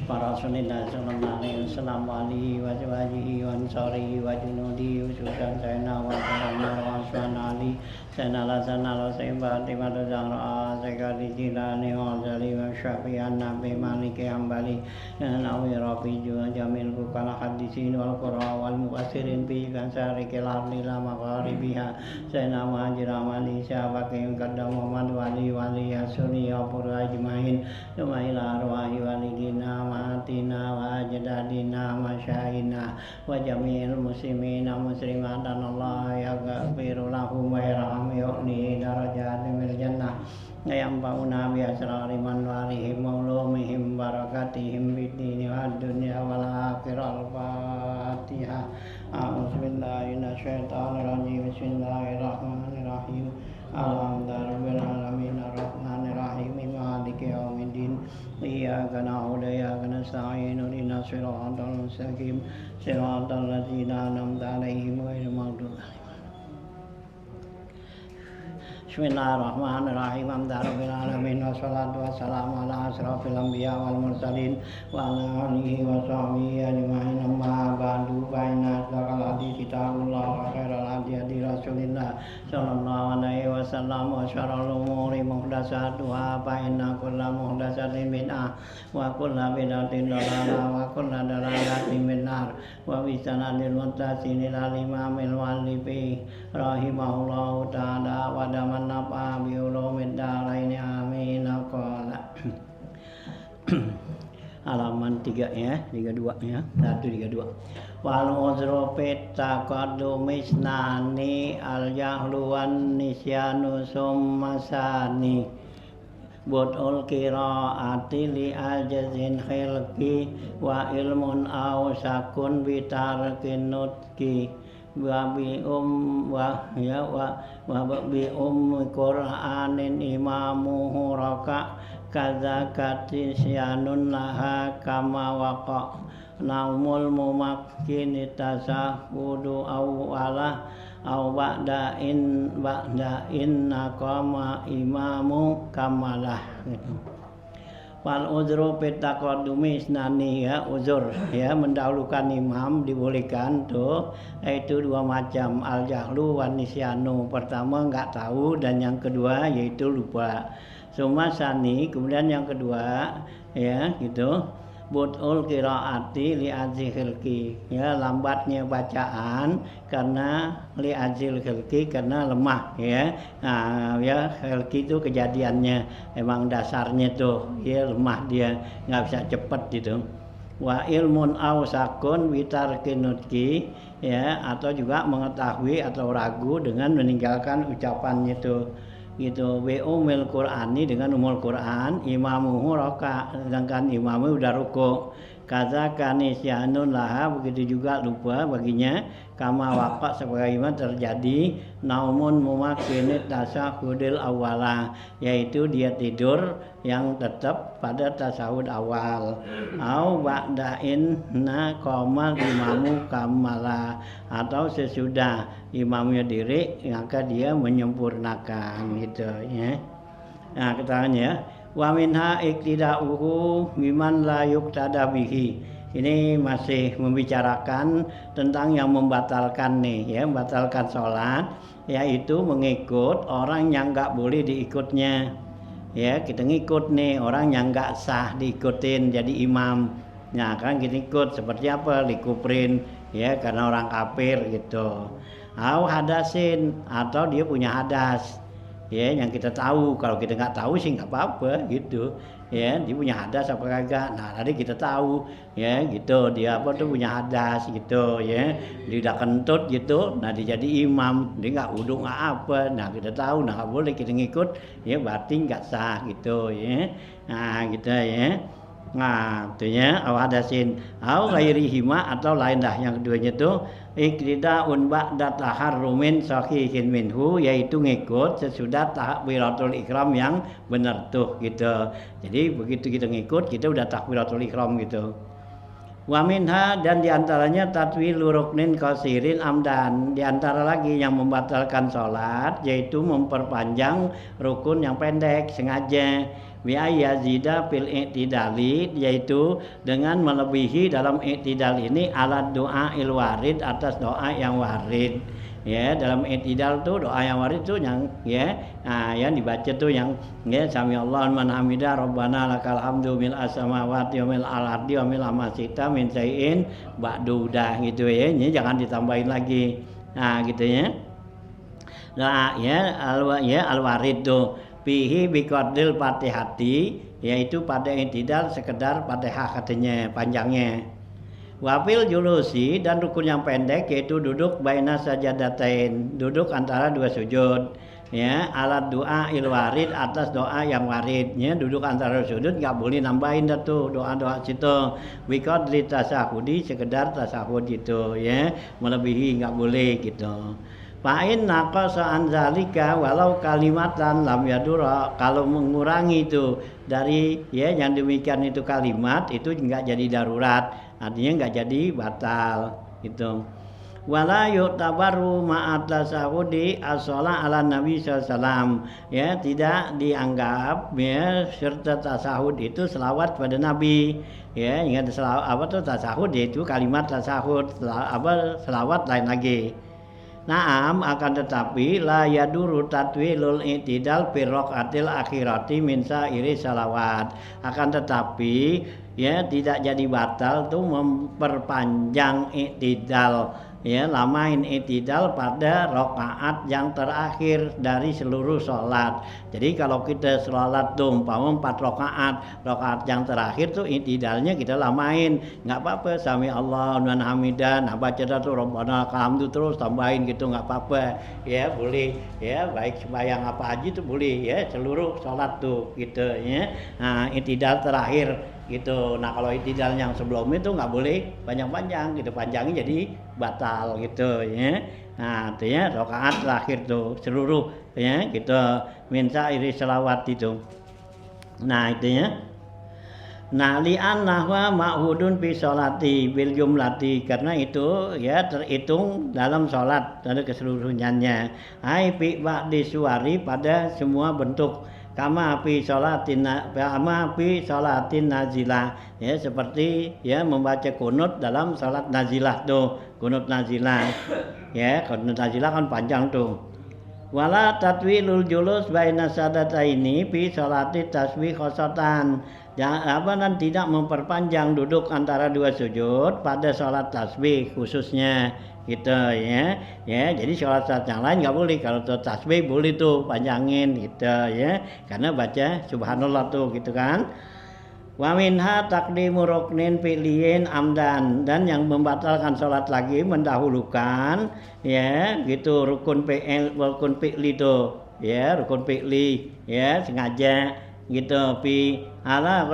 Para sunina sallallahu alaihi wasallam alihi wa sahbihi wa ansarihi wa junudi usudan sayna wa karama wa aswanali sayna la sayba timadu zahra sekali jilani wa zali wa syafi'an nabi maliki hambali nawi rafi juga jamil bukala hadisin wal qura wal muqasirin bi kansari kilar lila magharibiha sayna muhajir amali syabakim kadam muhammad wali asuri ya pura ajmain ila arwahi walidina matina wa ajdadina masyayina wa jami'il muslimina muslimatan Allah yaghfiru lahum wa yarham yu'ni darajatin fil jannah yang fauna bi asrari man walihim maulumihim barakatihim bid dini wad dunya wal akhirah. Al-Fatihah. A'udzubillahi minasyaitonir rajim. Bismillahirrahmanirrahim. Alhamdulillahirabbil alamin arrahmanir rahim maliki yaumiddin iyyaka na'budu wa iyyaka nasta'in ihdinas siratal mustaqim siratal ladzina an'amta 'alaihim ghairil maghdubi 'alaihim. Bismillahirrahmanirrahim. Alhamdulillahirabbil alamin wassalatu wassalamu ala asrofil anbiya wal mursalin wa ala alihi wa sahbihi ajmain. Amma ba'du fa inna asdaqal hadits kitabullah wa khairal hadi rasulillah sallallahu alaihi wasallam wa syarrul umuri muhdatsatuha fa inna kulla muhdatsatin bid'ah wa kulla bid'atin dhalalah wa kulla dhalalatin finnar. Wa bi sanadil muttasil ila imamil muallifi rahimahullahu ta'ala wa daman napa bi ulumid daraini amin. Qala halaman 3 ya, 32 ya. 132. Wal uzru fit taqaddumi isnani al jahlu wan nisyanu summasani bud'ul qiraati li ajzin khilqi wa ilmun aw sakun bi tarkin nutqi wa bi Qur'anin imamuhu raka kadzakati syanun laha kama waqa naumul mumakkin tasahhudu awwala aw ba'dain naqama imamu kamalah gitu. Wal uzru fit taqaddumi isnani ya, uzur ya mendahulukan imam dibolehkan tuh, yaitu dua macam, al jahlu wan nisyanu. Pertama enggak tahu dan yang kedua yaitu lupa. Sumasani kemudian yang kedua ya gitu. Bud'ul qiraati li ajzi khilqi ya, lambatnya bacaan karena li ajzil khilqi karena lemah ya. Nah ya, khilqi itu kejadiannya emang dasarnya tuh ya lemah, dia nggak bisa cepat gitu. Wa ilmun aw sakun bitarkin nutqi ya, atau juga mengetahui atau ragu dengan meninggalkan ucapannya tuh gitu. Wa umil Qur'ani dengan umul Quran imamuhu raka, sedangkan imamnya udah ruku. Kaza kanisyanun laha, begitu juga lupa baginya. Kama waqa, sebagaimana terjadi naumun mumakkinit tasahudil awala, yaitu dia tidur yang tetap pada tasahud awal. Au ba'dain naqamal imamu kamala, atau sesudah imamnya diri maka dia menyempurnakan gitu ya. Nah keterangannya wa minha iktida'uhu biman la yuqtada bihi. Ini masih membicarakan tentang yang membatalkan nih ya, membatalkan sholat, yaitu mengikut orang yang nggak boleh diikutnya ya. Kita ngikut nih orang yang nggak sah diikutin jadi imam. Nah kan kita ikut seperti apa, likuprin ya karena orang kafir gitu. Au hadasin, atau dia punya hadas ya, yang kita tahu. Kalau kita nggak tahu sih nggak apa-apa gitu ya, dia punya hadas apa kagak. Nah tadi kita tahu ya gitu, dia apa tuh punya hadas gitu ya, dia udah kentut gitu, nah dia jadi imam, dia nggak wudhu nggak apa, nah kita tahu, nah nggak boleh kita ngikut ya, berarti nggak sah gitu ya. Nah gitu ya. Nah, itunya aw hadasin aw ghairihima atau lain dah yang keduanya itu iqtidaun ba'da taharrumin sahihin minhu, yaitu ngikut sesudah takbiratul ihram yang benar tuh gitu. Jadi begitu kita ngikut kita udah takbiratul ihram gitu. Wa minha, dan diantaranya tatwilu ruknin qasirin amdan, diantara lagi yang membatalkan sholat yaitu memperpanjang rukun yang pendek sengaja. Wa yazida fil i'tidali, yaitu dengan melebihi dalam i'tidal ini alat doa warid, atas doa yang warid. Ya, dalam i'tidal tuh doa yang warid tuh yang yang dibaca tuh yang sami Allahu liman hamidah rabbana lakal hamdu mil as-samawati wa mil al-ardi wa mil ma syi'ta min syai'in ba'du, dah gitu ya. Ini jangan ditambahin lagi. Nah, gitu ya. Nah, al-warid tuh fihi biqadril Fatihati, yaitu pada i'tidal sekedar Fatihah katanya panjangnya. Wafil julusi, dan rukun yang pendek yaitu duduk baina sajadatain, duduk antara dua sujud. Ya, alat doa warid, atas doa yang warid. Ya, duduk antara sujud nggak boleh nambahin dah tuh doa-doa situ. Biqadri tasahudi, sekedar tasahud gitu ya, melebihi nggak boleh gitu. Fa'in naqasa an zalika walau kalimatan lam yadura, kalau mengurangi itu dari yang demikian itu kalimat itu enggak jadi darurat, artinya enggak jadi batal gitu. Wala yu'tabaru ma'at tasahudi as-shalah ala Nabi sallallahu, ya, tidak dianggap serta tasahud itu selawat pada Nabi. Ya, ingat selawat tuh tasahud yaitu kalimat tasahud, selawat lain lagi. Naam, akan tetapi la yaduru tatwilul i'tidal fi raqatil akhirati min sa'iri salawat. Akan tetapi tidak jadi batal tuh memperpanjang i'tidal, lamain i'tidal pada rakaat yang terakhir dari seluruh sholat. Jadi kalau kita sholat tuh umpama 4 rakaat yang terakhir tuh i'tidalnya kita lamain, nggak apa-apa, sami Allah liman hamidah, nah baca tuh rabbana lakal hamdu terus tambahin gitu, nggak apa-apa ya, boleh ya, baik sembahyang apa aja tuh boleh ya, seluruh sholat tuh gitu ya. Nah, i'tidal terakhir gitu. Nah, kalau i'tidal yang sebelum itu nggak boleh panjang-panjang gitu, panjangnya jadi batal gitu ya. Nah, artinya rakaat terakhir tuh seluruh ya gitu, minta iri selawat itu. Nah, itu ya. Nah, li'annahwa ma'hudun fi sholati bil jumlati, karena itu terhitung dalam sholat dari keseluruhannya. Ai fi ba'di suwari, pada semua bentuk. Kama fi sholatin nazilah, ya, seperti membaca kunut dalam salat nazilah tuh, kunut nazilah. Ya, kunut nazilah kan panjang tuh. Wala tatwilul julus baina sadataini fi sholati tasbih khosatan. Dan tidak memperpanjang duduk antara dua sujud pada sholat tasbih khususnya gitu ya. Jadi sholat yang lain nggak boleh, kalau tuh tasbih boleh tuh panjangin gitu ya, karena baca subhanallah tuh gitu kan. Wa minha taqdimu ruknin fi'liyin amdan, dan yang membatalkan sholat lagi mendahulukan gitu rukun fi'li tuh rukun fi'li sengaja gitu, fi ala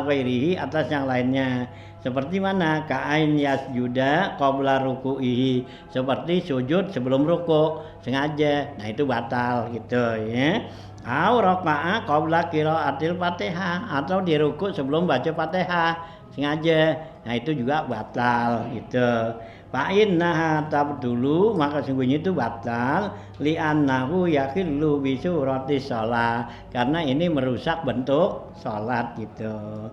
ghairihi, atas yang lainnya. Seperti mana? Ka'ain yasjuda qabla ruku'ihi, seperti sujud sebelum ruku sengaja, nah itu batal gitu ya. Au raka'a qabla qiraatil Fatihah, atau di ruku sebelum baca Fatihah sengaja, nah itu juga batal gitu. Fa'innaha tabdulu, maka sungguhnya itu batal, li'annahu yakhillu bi suratis shalah, karena ini merusak bentuk salat gitu.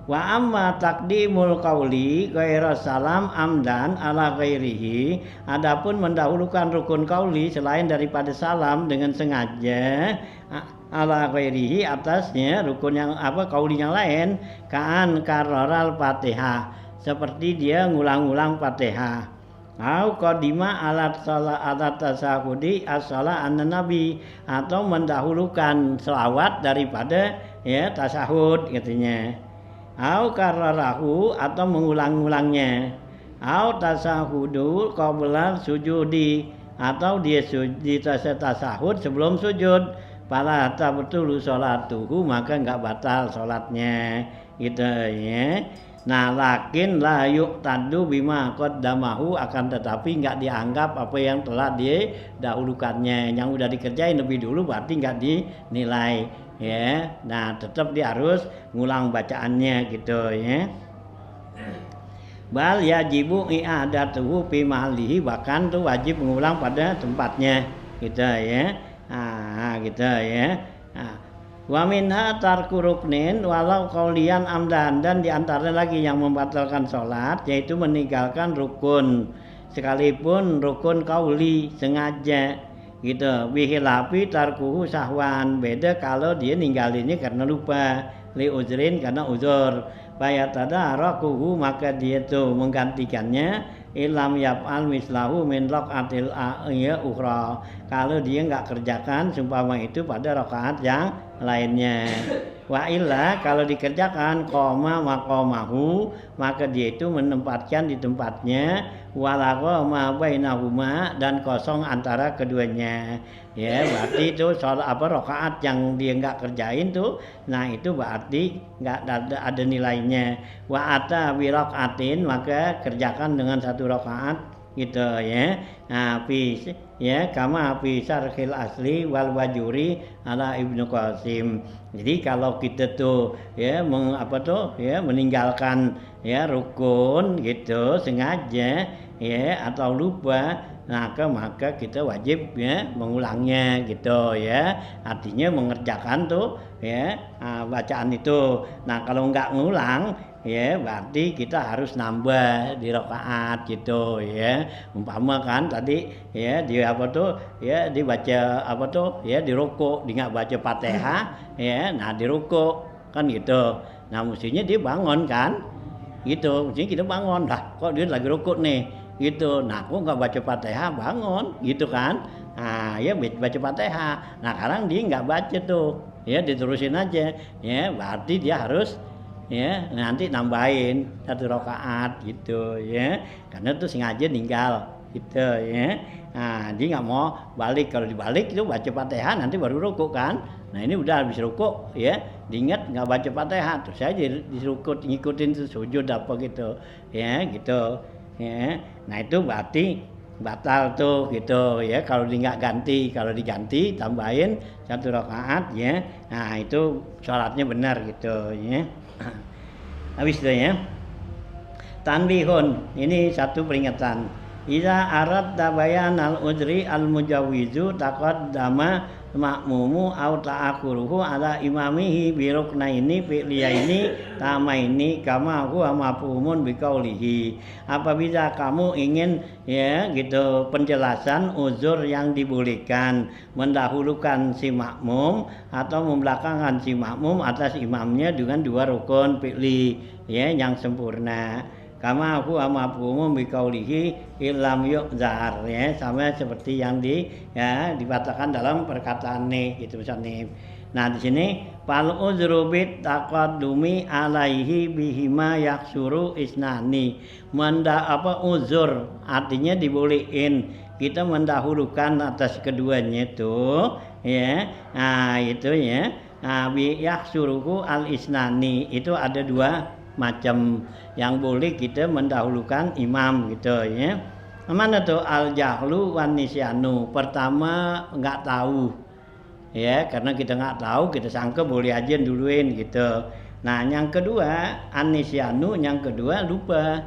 Wa amma taqdimul qauli ghaira salam amdan ala ghairihi, adapun mendahulukan rukun qauli selain daripada salam dengan sengaja ala ghairihi, atasnya rukun yang qauli yang lain, ka'an karraral Fatihah, seperti dia ngulang-ulang Fatihah. Au qadima alat tasahudi as-shalah an-nabi, atau mendahulukan selawat daripada tasahud katanya. Au kararahu, atau mengulang-ulangnya. Au tasahudu qabla sujudi, atau dia di tasahud sebelum sujud. Fala tabtulu sholatuhu, maka enggak batal sholatnya gitu ya. Nah, lakin la yuqtadu bima qaddamahu, akan tetapi enggak dianggap apa yang telah didahulukannya. Yang udah dikerjain lebih dulu berarti enggak dinilai ya. Nah, tetap dia harus ngulang bacaannya gitu ya. Bal yajibu i'adatuhu fi mahlihi, bahkan tuh wajib mengulang pada tempatnya gitu ya. Gitu ya. Wa minha tarku ruknin walau qaulian amdan, dan diantara lagi yang membatalkan sholat yaitu meninggalkan rukun sekalipun rukun qauli sengaja gitu. Bihilafi tarkuhu sahwan, beda kalau dia ninggalinnya karena lupa, li uzrin karena uzur. Bayatadarakuhu, maka dia tuh menggantikannya ilam yaf'al mislahu min raqatil ukhra, kalau dia enggak kerjakan seumpama itu pada rakaat yang lainnya. Wa illa, kalau dikerjakan qoma maqamahu, maka dia itu menempatkan di tempatnya, walaqa ma bainahuma, dan kosong antara keduanya ya. Berarti itu soal rakaat yang dia enggak kerjain tuh, nah itu berarti enggak ada nilainya. Wa ata bi raqatin, maka kerjakan dengan satu rakaat gitu ya. Nah, ya kama fi syarhil asli wal wajuri ala Ibnu Qasim. Jadi kalau kita tuh ya meninggalkan ya rukun gitu sengaja ya atau lupa, maka kita wajib ya mengulangnya gitu ya. Artinya mengerjakan tuh ya bacaan itu. Nah, kalau enggak ngulang ya berarti kita harus nambah di rakaat gitu ya. Umpama kan tadi ya dibaca di rukuk, dia enggak baca Fatihah ya, nah di rukuk kan gitu. Nah, mestinya dia bangun kan gitu, mestinya kita bangun, lah kok dia lagi rukuk nih gitu. Nah, aku enggak baca Fatihah, bangun gitu kan. Nah, ya baca Fatihah. Nah, sekarang dia enggak baca tuh ya, diterusin aja ya, berarti dia harus ya nanti nambahin satu rakaat gitu ya, karena tuh sengaja ninggal gitu ya. Nah, dia nggak mau balik, kalau dibalik itu baca Fatihah nanti baru rukuk kan. Nah, ini udah habis rukuk ya, diingat nggak baca Fatihah terus aja dirukuk, ngikutin tuh sujud apa gitu ya gitu ya. Nah, itu berarti batal tuh gitu ya, kalau nggak ganti. Kalau diganti tambahin satu rakaat ya, nah itu sholatnya benar gitu ya. Habis itu ya. Tanbihun, ini satu peringatan. Iza arad tabayan al udri al mujawizu taqaddama makmumu au ta'akhuruhu ala imamihi bi ruknaini fi'liyaini tamaini kama huwa mafhumun bi qaulihi. Apabila kamu ingin ya gitu penjelasan uzur yang dibolehkan, mendahulukan si makmum atau membelakangkan si makmum atas imamnya dengan dua rukun fi'li ya yang sempurna. Kama huwa mafhumun bi qaulihi illam yu'zar ya, sama seperti yang dikatakan dalam perkataan nih gitu misalnya. Nah, di sini fal uzru bit taqaddumi alaihi bihima yaksuru isnani. Uzur artinya dibolehin kita mendahulukan atas keduanya itu ya. Nah, itu ya. Nah, bi yaksuruhu al isnani, itu ada dua macam yang boleh kita mendahulukan imam gitu ya. Mana tuh al jahlu wan nisyanu. Pertama enggak tahu ya, karena kita enggak tahu kita sangka boleh aja duluin gitu. Nah, yang kedua an nisyanu, yang kedua lupa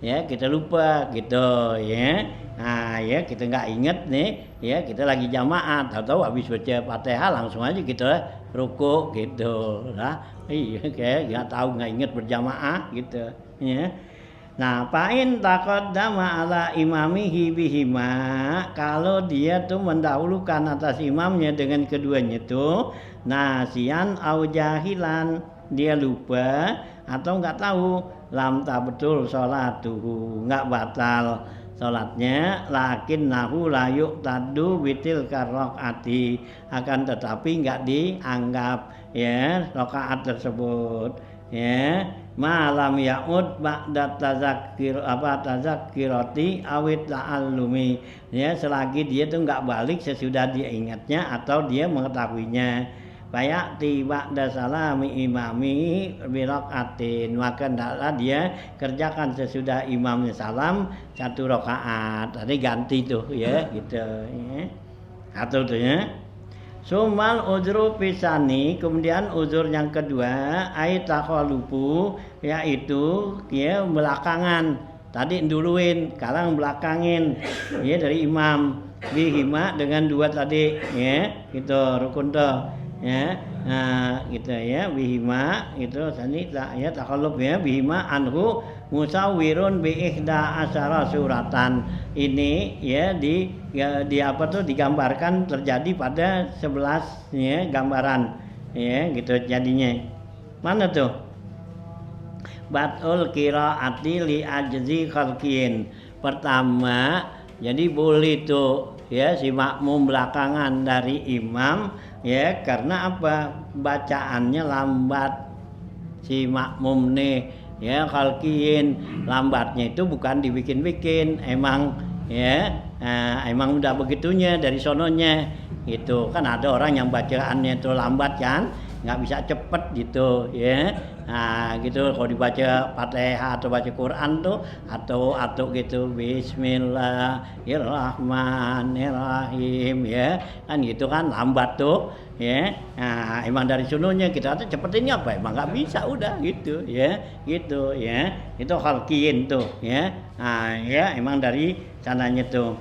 ya, kita lupa gitu ya. Nah ya, kita enggak inget nih ya, kita lagi jamaah, tahu-tahu habis baca Fatihah langsung aja kita rukuk gitu lah. Iya, kayak enggak tahu, enggak inget berjamaah gitu ya. Nah, pain taqaddama ala imamihi bihima, kalau dia tuh mendahulukan atas imamnya dengan keduanya tuh nasian au jahilan, dia lupa atau enggak tahu, lam betul sholatuhu, enggak batal salatnya, lakin nahu la yuqtadu bitil karakaati, akan tetapi enggak dianggap ya rakaat tersebut ya, malam yaud ba'da tazakkirati awit ta'allumi ya, selagi dia tuh enggak balik sesudah dia ingatnya atau dia mengetahuinya. fayati ba'da salami imami biraqatin, maka hendaklah dia kerjakan sesudah imamnya salam 1 rakaat. Tadi ganti tuh ya gitu ya. Satu tuh ya. Sumal uzru pisani, kemudian uzur yang kedua ai takhalufu, yaitu ya belakangan. Tadi duluin, sekarang belakangin ya dari imam bihima dengan 2 tadi ya gitu rukun tuh ya. Nah gitu ya bihima itu tadi ya takhalluf ya bihima anhu musawwirun bi ihda asyara suratan. Ini ya di apa tuh digambarkan terjadi pada 11 ya gambaran ya gitu jadinya. Mana tuh? Batul qiraati li ajzi khalqin. Pertama, jadi boleh tuh ya si makmum belakangan dari imam ya karena apa? Bacaannya lambat. Si makmum nih ya khalqin, lambatnya itu bukan dibikin-bikin, emang ya emang udah begitunya dari sononya gitu. Kan ada orang yang bacaannya itu lambat kan, nggak bisa cepet gitu ya. Nah gitu kalau dibaca Fatihah atau baca Quran tuh atau gitu Bismillahirrahmanirrahim ya kan gitu kan lambat tuh ya. Nah emang dari sunnahnya kita tuh cepetinnya apa emang nggak bisa udah gitu ya itu khalqiyin tuh ya. Nah ya emang dari sananya tuh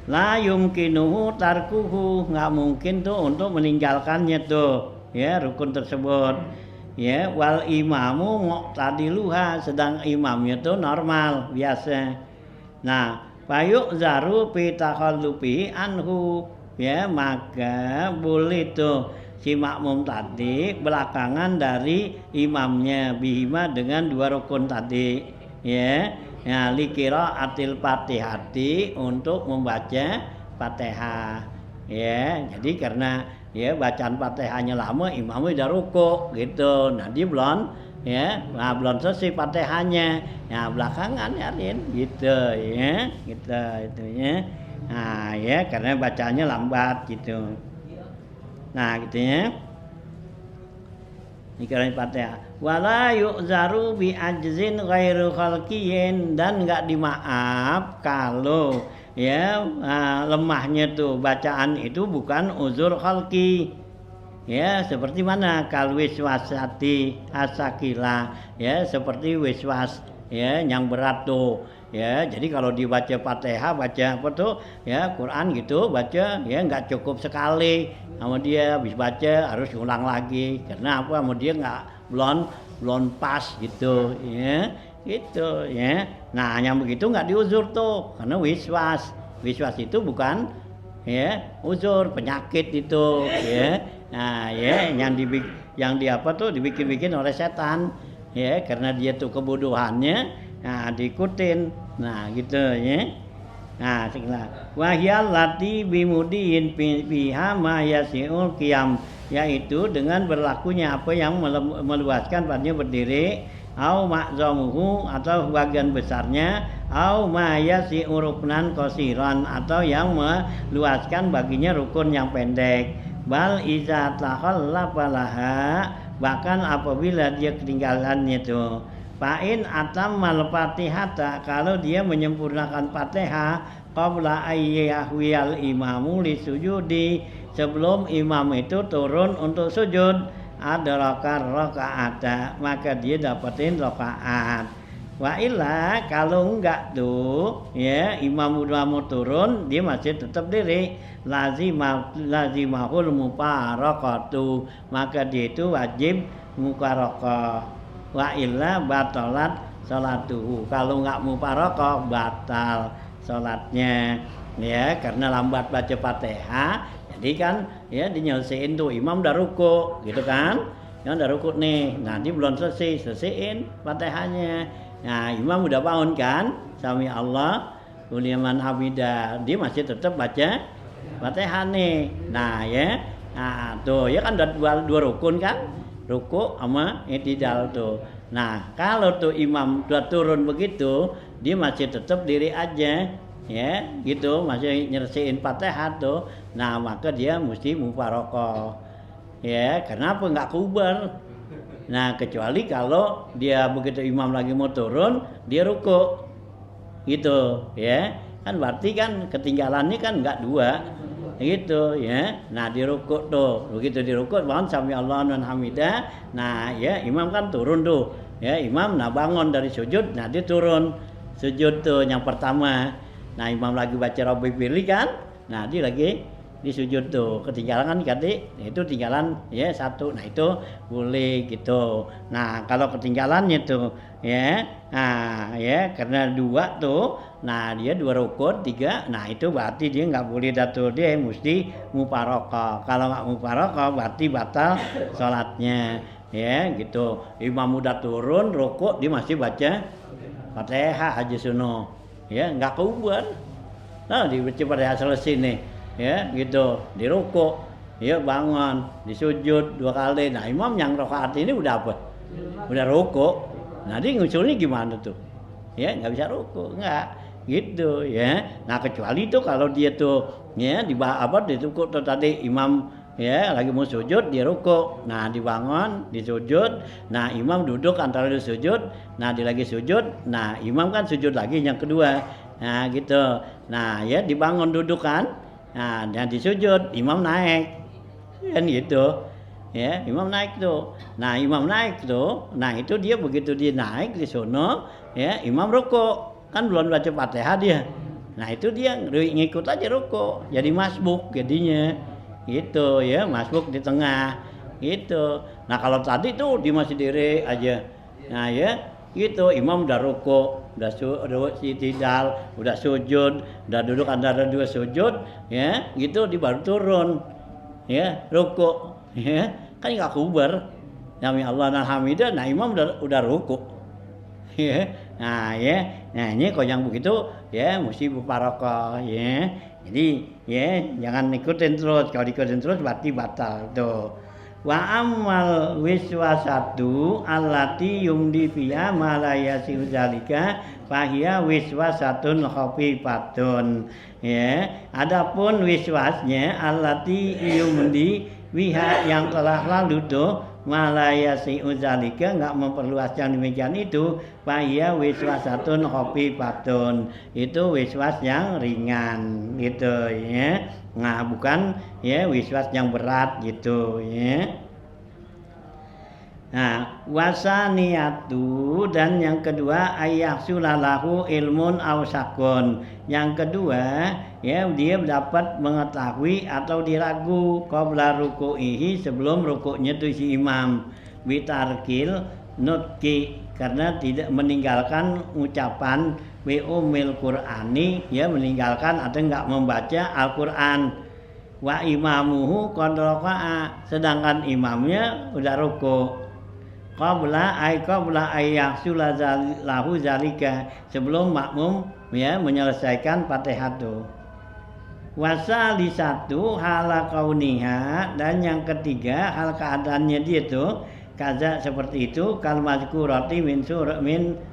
la yumkinuhu tarkuhu, nggak mungkin tuh untuk meninggalkannya tuh ya rukun tersebut ya. Wal imamu muqtadiluha, sedang imamnya tuh normal biasa. Nah fayuk zaru fi takhallufi anhu ya, maka boleh tuh si makmum tadi belakangan dari imamnya bihima dengan 2 rukun tadi ya. Ya likira atil fatihati, untuk membaca Fatihah ya. Jadi karena ya bacaan Fatihahnya lama, imamnya udah ruku gitu. Nah dia belum selesai Fatihahnya. Ya belakangan ya gitu ya. Gitu itu ya. Nah ya karena bacaannya lambat gitu. Nah gitu ya. Dikirain Fatihah. Wala yu'zaru bi ajzin ghairu khalqiyin, dan enggak dimaaf kalau ya lemahnya tuh bacaan itu bukan uzur khalqi. Ya seperti mana? Kal wiswasati asakila ya, seperti wiswas ya yang berat tuh. Ya, jadi kalau dibaca Fatihah, baca apa tuh ya Quran gitu, baca ya nggak cukup sekali sama dia, habis baca harus ulang lagi karena apa? Sama dia nggak belum pas gitu ya, gitu ya. Nah yang begitu nggak diuzur tuh karena wiswas itu bukan ya uzur, penyakit itu ya. Nah ya yang di apa tuh dibikin oleh setan ya, karena dia tuh kebodohannya. Nah diikutin, nah gitu ya. Nah sekilas wahyal lati bimudiin biha ma yasiul qiyam, yaitu dengan berlakunya apa yang meluaskan padanya berdiri, au ma'zamuhu, atau bagian besarnya, au ma yasi'u ruknan qasiran, atau yang meluaskan baginya rukun yang pendek. Bal iza takhallafa laha, bahkan apabila dia ketinggalannya tuh. Fa'in atammal fatihata, kalau dia menyempurnakan Fatihah qabla ayyahwiyal imamu li sujudi, sebelum imam itu turun untuk sujud, adraka rakaata, maka dia dapetin rakaat. Wa illa, kalau enggak tuh ya imam udah mau turun dia masih tetap diri, lazimahul mufarakatu, maka dia itu wajib mufarakah. Wa illa batalat salatuhu, kalau enggak mufarakah batal salatnya ya, karena lambat baca Fatihah. Jadi kan ya dinyelesain tuh imam udah ruku gitu kan, yang udah ruku nih, nanti belum selesaiin Fatihahnya. Nah imam udah bangun kan, sami Allah liman hamidah, dia masih tetap baca Fatihah nih. Nah ya, nah tuh ya kan udah dua rukun kan, ruku sama i'tidal tuh. Nah kalau tuh imam udah turun begitu, dia masih tetap diri aja ya gitu, masih nyelesain Fatihah tuh. Nah maka dia mesti mufarokoh Ya, kenapa nggak kubar? Nah, kecuali kalau dia begitu imam lagi mau turun, dia rukuk. Gitu, ya. Kan berarti kan ketinggalannya kan nggak dua. Gitu, ya. Nah, di rukuk tuh. Begitu di rukuk, bangun sami Allahu liman hamidah. Nah, ya, imam kan turun tuh. Ya, imam nah bangun dari sujud, nah dia turun. Sujud tuh yang pertama. Nah, imam lagi baca Rabbi pilih kan? Nah, dia lagi di sujud tuh. Ketinggalan kan itu tinggalan ya satu. Nah, itu boleh gitu. Nah, kalau ketinggalannya tuh ya. Nah, ya karena dua tuh. Nah, dia 2 rukun, 3. Nah, itu berarti dia nggak boleh datul, dia mesti muparokah. Kalau nggak muparokah berarti batal sholatnya. Ya, gitu. Imam udah turun, rukuk, dia masih baca Fatihah aja suno. Ya, nggak kubar. Nah, dibaca Fatihah selesai nih. Ya, gitu. Di rukuk, ya bangun, di sujud 2 kali. Nah, imam yang rakaat ini udah apa? Udah rukuk. Nah, dia ngusulnya gimana tuh? Ya, nggak bisa rukuk, nggak. Gitu ya. Nah, kecuali itu kalau dia tuh ya di rukuk tuh tadi imam ya lagi mau sujud dia rukuk. Nah, dibangun, disujud. Nah, imam duduk antara dia sujud. Nah, dia lagi sujud. Nah, imam kan sujud lagi yang kedua. Nah, gitu. Nah, ya dibangun duduk kan. Nah, dan disujud, imam naik. Kan gitu. Ya, imam naik tuh. Nah, imam naik tuh. Nah, itu dia begitu dia naik di sono, ya, imam rukuk. Kan belum baca Fatihah dia. Nah, itu dia ngikut aja rukuk. Jadi masbuk jadinya. Gitu ya, masbuk di tengah. Gitu. Nah, kalau tadi tuh dia masih diri aja. Nah, ya, gitu imam udah rukuk, udah tidal, udah sujud, udah duduk antara 2 sujud, ya, gitu dia baru turun. Ya, rukuk. Ya, kan enggak kubar. Sami Allahu liman hamidah. Nah, imam udah rukuk. Ya. Nah, ya. Nah, ini kalau yang begitu ya mesti muparokah ya. Jadi ya jangan ikutin terus. Kalau ikutin terus berarti batal tuh. Wa ammal wiswasatu allati yumdi fiha ma la yasiu zalika fahiya wiswasatun khafifatun. Ya, adapun wiswasnya allati yumdi wiha yang telah lalu tuh malayasi uzalika nggak memperluas yang demikian itu fahia wiswasatun khafifatun, itu wiswas yang ringan gitu ya. Nah, bukan ya wiswas yang berat gitu ya. Nah, wasaniyatu dan yang kedua ayyahsulalahu ilmun awsakun. Yang kedua ya dia dapat mengetahui atau diragu qabla ruku'ihi sebelum rukuknya itu si imam bitarkil nutki karena tidak meninggalkan ucapan bi umil qur'ani ya meninggalkan atau enggak membaca Al-Qur'an. Wa imamuhu qad raka'a sedangkan imamnya udah rukuk. Qabla ayyahsula lahu zalika sebelum makmum ya menyelesaikan Fatihah itu. Wasalisatu hala kauniha dan yang ketiga hal keadaannya dia itu kaza seperti itu kal mazkurati min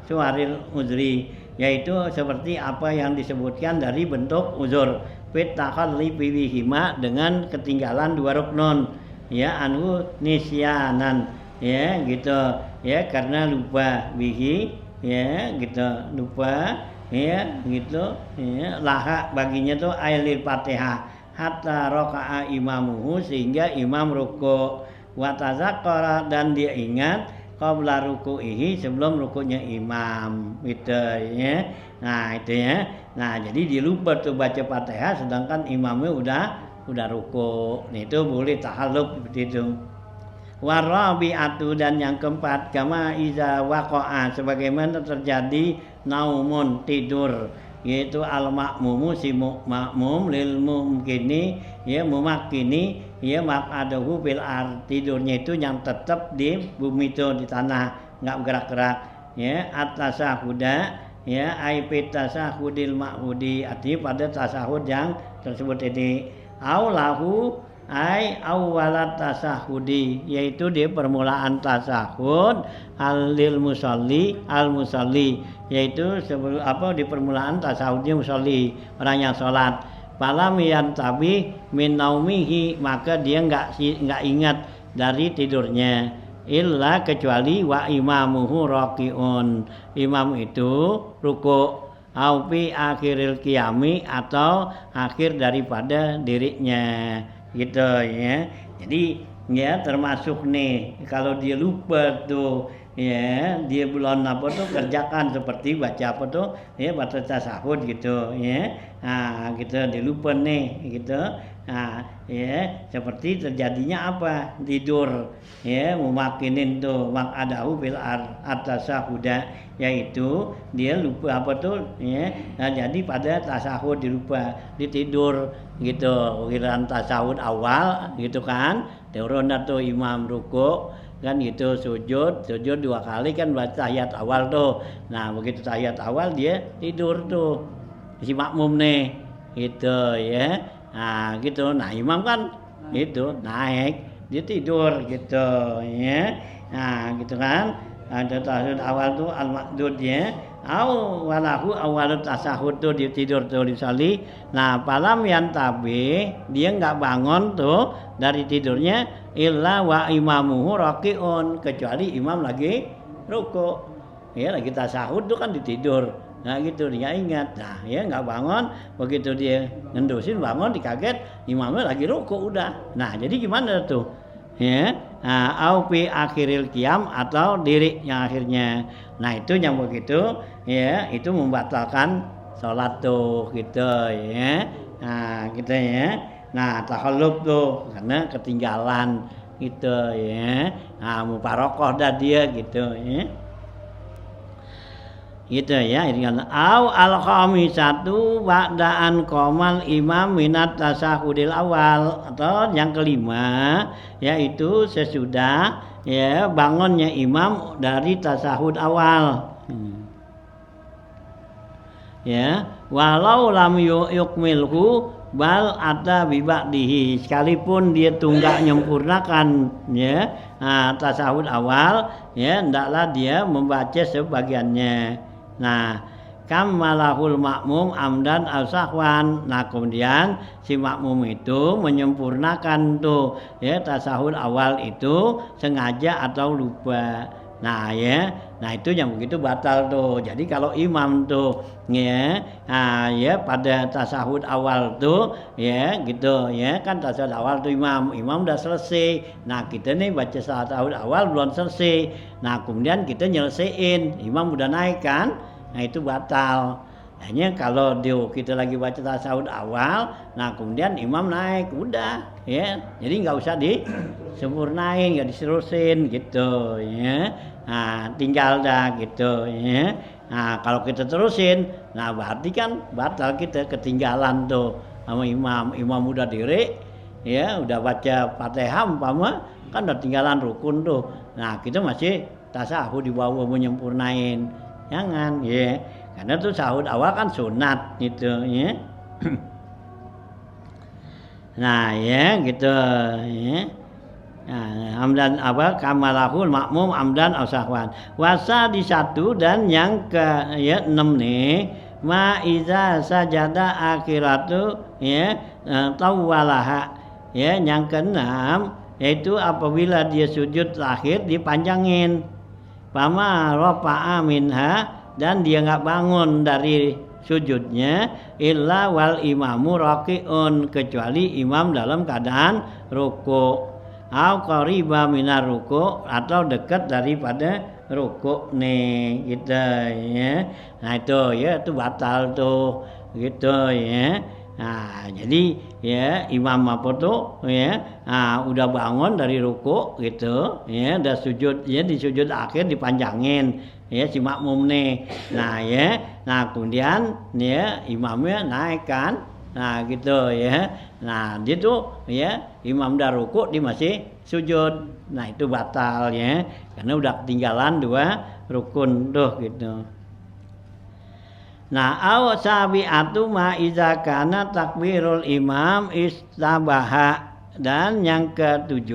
suwaril uzri yaitu seperti apa yang disebutkan dari bentuk uzur fit takhalli bihima dengan ketinggalan 2 rukun ya anu nisyanan ya gitu ya karena lupa bihi ya gitu lupa ya gitu ya laha baginya tuh ailil Fatihah hatta raka'a imamuhu sehingga imam ruku wa tazakkara dan dia ingat qabla ruku'ihi sebelum rukuknya imam gitu ya. Nah, itu ya. Nah, jadi dia lupa tuh baca Fatihah sedangkan imamnya udah ruku. Nah, itu boleh tahallub seperti itu. Warabi'atu dan yang keempat kama iza waqa'a sebagaimana terjadi naumun tidur yaitu al makmumu si makmum lil mumkini ya mumakkini ya maq'adahu bil ard tidurnya itu yang tetap di bumi itu di tanah enggak bergerak-gerak ya at-tasahhuda ya ai fit tasahhudil ma'hudi artinya pada tasahud yang tersebut ini aulahu ai awwalat tasahudi yaitu di permulaan tasahud al musalli yaitu sebelum di permulaan tasahudnya musalli orang yang salat falam yantabi min naumihi, maka dia enggak ingat dari tidurnya, illa kecuali wa imamuhu raqiun, imam itu ruku, au fi akhiril qiyami, atau akhir daripada dirinya, gitu ya. Jadi ya termasuk nih kalau dia lupa tuh ya, dia belum apa tuh kerjakan seperti baca apa tuh ya, baca tasahud gitu ya. Nah, gitu dia lupa nih gitu. Nah, ya seperti terjadinya apa? Tidur ya, memakinin tuh maq'adahu bil at-tasahuda, yaitu dia lupa apa tuh ya. Nah, jadi pada tasahud dilupa, ditidur gitu, giliran tasahud awal gitu kan. Turun tuh imam ruku kan gitu, sujud 2 kali kan baca tahiyat awal tuh. Nah, begitu tahiyat awal dia tidur tuh si makmum nih gitu ya. Nah, gitu. Nah, imam kan itu naik, dia tidur gitu ya. Nah, gitu kan. Ada tahiyat awal tuh al-maqdud ya. Au walahu awalut tasahud tuh dia tidur tuh disali. Nah, falam yantabi, dia enggak bangun tuh dari tidurnya, illa wa imamuhu raqiun, kecuali imam lagi ruku. Ya, lagi tasahud tuh kan ditidur. Nah gitu dia ingat, nah ya nggak bangun, begitu dia ngendusin bangun dikaget imamnya lagi ruku udah. Nah jadi gimana tuh? Ya, au fi akhiril qiyam, atau diri yang akhirnya. Nah itu yang begitu ya, itu membatalkan sholat tuh gitu ya. Nah gitu ya. Nah takhalluf tuh karena ketinggalan gitu ya. Nah mufarokoh dah dia gitu ya. Gitu ya, ini kan au al-khamisatu ba'daan qomal imam minat tasahudil awal, atau yang kelima yaitu sesudah ya bangunnya imam dari tasahud awal. Ya, walau lam yukmilhu bal ata biba'dihi, sekalipun dia tunggak menyempurnakan ya tasahud awal ya, hendaklah dia membaca sebagiannya. Nah, kammalahul makmum amdan aw sahwan. Nah, kemudian si makmum itu menyempurnakan tuh ya tasahud awal itu sengaja atau lupa. Nah ya, nah itu yang begitu batal tuh. Jadi kalau imam tuh ya, ya pada tasahud awal tuh ya gitu ya, kan tasahud awal tuh imam udah selesai. Nah kita nih baca tasahud awal belum selesai. Nah kemudian kita nyelesain, imam udah naik kan, nah itu batal. Hanya kalau kita lagi baca tasawuf awal, nah kemudian imam naik, udah ya, jadi nggak usah disempurnain, nggak diterusin gitu ya. Nah tinggal dah gitu ya. Nah kalau kita terusin, nah berarti kan batal, kita ketinggalan tuh sama imam udah diri ya, udah baca Fatihah umpama kan udah tinggalan rukun tuh. Nah kita masih tasawuf di bawah menyempurnain, jangan ya. Karena tuh sahud awal kan sunat gitu ya. Nah ya gitu ya. Nah, amdan apa kamalahul makmum amdan ausahwan. Wasa di 1, dan yang ke ya 6 nih, ma iza sajada akhiratu ya tawwalaha. Ya yang ke-6 yaitu apabila dia sujud akhir dipanjangin. Pama rafa'a minha, dan dia nggak bangun dari sujudnya, illa wal imamu raqiun, kecuali imam dalam keadaan ruku, au qariba minar ruku, atau dekat daripada ruku nih gitu ya. Nah itu ya itu batal tuh gitu ya. Nah jadi ya imam apa tuh ya, udah bangun dari ruku gitu ya, udah sujud ya, di sujud akhir dipanjangin ya si makmum nih. Nah ya, nah kemudian ya imamnya naik kan, nah gitu ya. Nah dia tuh ya imam udah ruku, dia masih sujud, nah itu batal ya, karena udah ketinggalan 2 rukun tuh gitu. Nah, aw sabi'atu ma iza kana takbirul imam istabaha, dan yang ke-7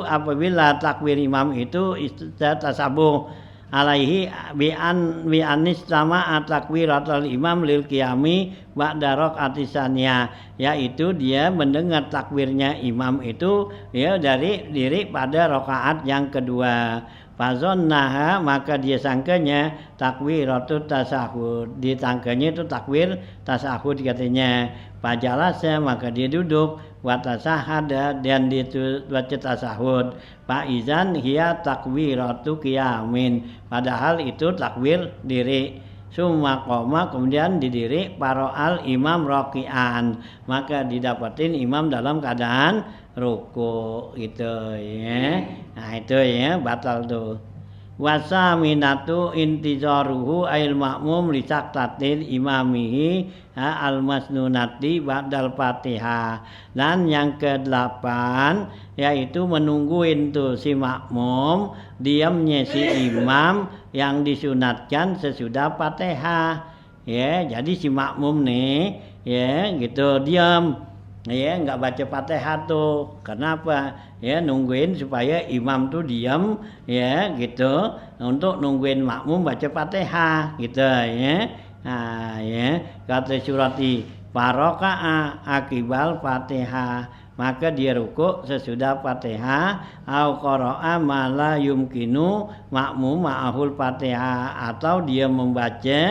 apabila takbir imam itu tasabuh, alaihi bi anis sama takbiratul imam lil qiyami ba'da rakaat tsaniyah, yaitu dia mendengar takbirnya imam itu ya dari diri pada rakaat yang kedua. Fazonnaha, maka dia sangkanya takbiratul tasahud, disangkanya itu takbir tasahud katanya. Fajalasa, maka dia duduk, wa tasahada, dan dia baca tasahud. Faizan hiya takbiratu qiyamin, padahal itu takbir diri. Summa qoma, kemudian didiri, paro'al imam roki'an, maka didapatin imam dalam keadaan ruku gitu ya. Nah itu ya batal tuh. Wasaminatu intizaruhu ail makmum li saktatil imamihi al masnunati ba'dal Fatihah. Dan yang ke-8 yaitu menungguin tuh si makmum diamnya si imam yang disunatkan sesudah Fatihah. Ya, jadi si makmum nih ya gitu diam. Ya, nggak baca Fatihah tuh. Kenapa? Ya, nungguin supaya imam tuh diam ya gitu untuk nungguin makmum baca Fatihah gitu ya. Nah, ya, kata surati faroka'a akibal Fatihah, maka dia rukuk sesudah Fatihah, au qara'a ma la yumkinu makmum ma'ahul Fatihah, atau dia membaca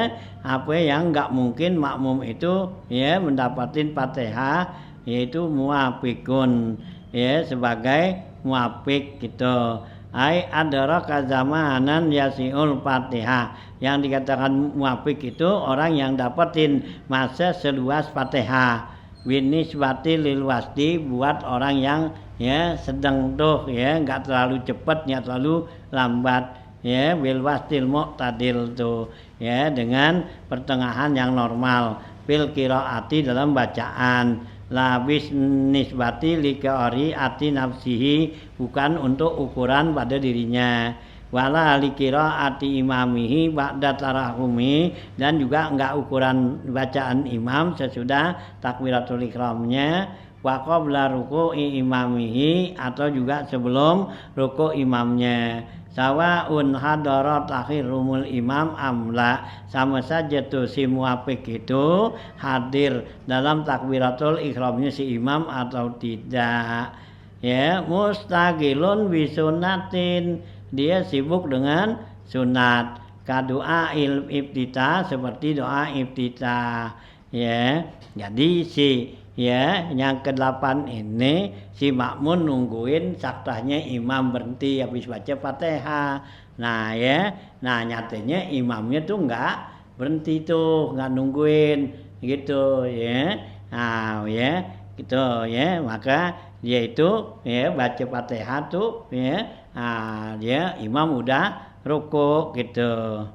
apa yang enggak mungkin makmum itu ya mendapatin Fatihah, yaitu muafikun ya, sebagai muafik gitu. Ai adraka zamanan yasiul Fatihah, yang dikatakan muafik itu orang yang dapetin masa seluas Fatihah. Winisbati lil wasdi, buat orang yang ya sedang tuh ya, enggak terlalu cepat, enggak terlalu lambat ya, bil wasdil mu'tadil tuh ya, dengan pertengahan yang normal. Fil qiraati, dalam bacaan. Labis nisbati likari ati nafsihi, bukan untuk ukuran pada dirinya. Wala likira ati imamihi ba'da tarahumi, dan juga enggak ukuran bacaan imam sesudah takbiratul ihramnya. Wa qabla ruku'i imamihi, atau juga sebelum ruku' imamnya. Sawaun hadarat akhirumul imam amla, sama saja tuh si muafik itu hadir dalam takbiratul ihramnya si imam atau tidak ya. Mustagilun bisunatin, dia sibuk dengan sunat. Kadoa iftitah, seperti doa iftitah ya. Jadi si ya yang ke-8 ini si makmun nungguin saktahnya imam berhenti habis baca Fatihah. Nah ya, nah nyatanya imamnya tuh enggak berhenti tuh, enggak nungguin gitu ya. Nah ya gitu ya, maka dia itu ya baca Fatihah tuh ya. Nah dia imam udah rukuk gitu.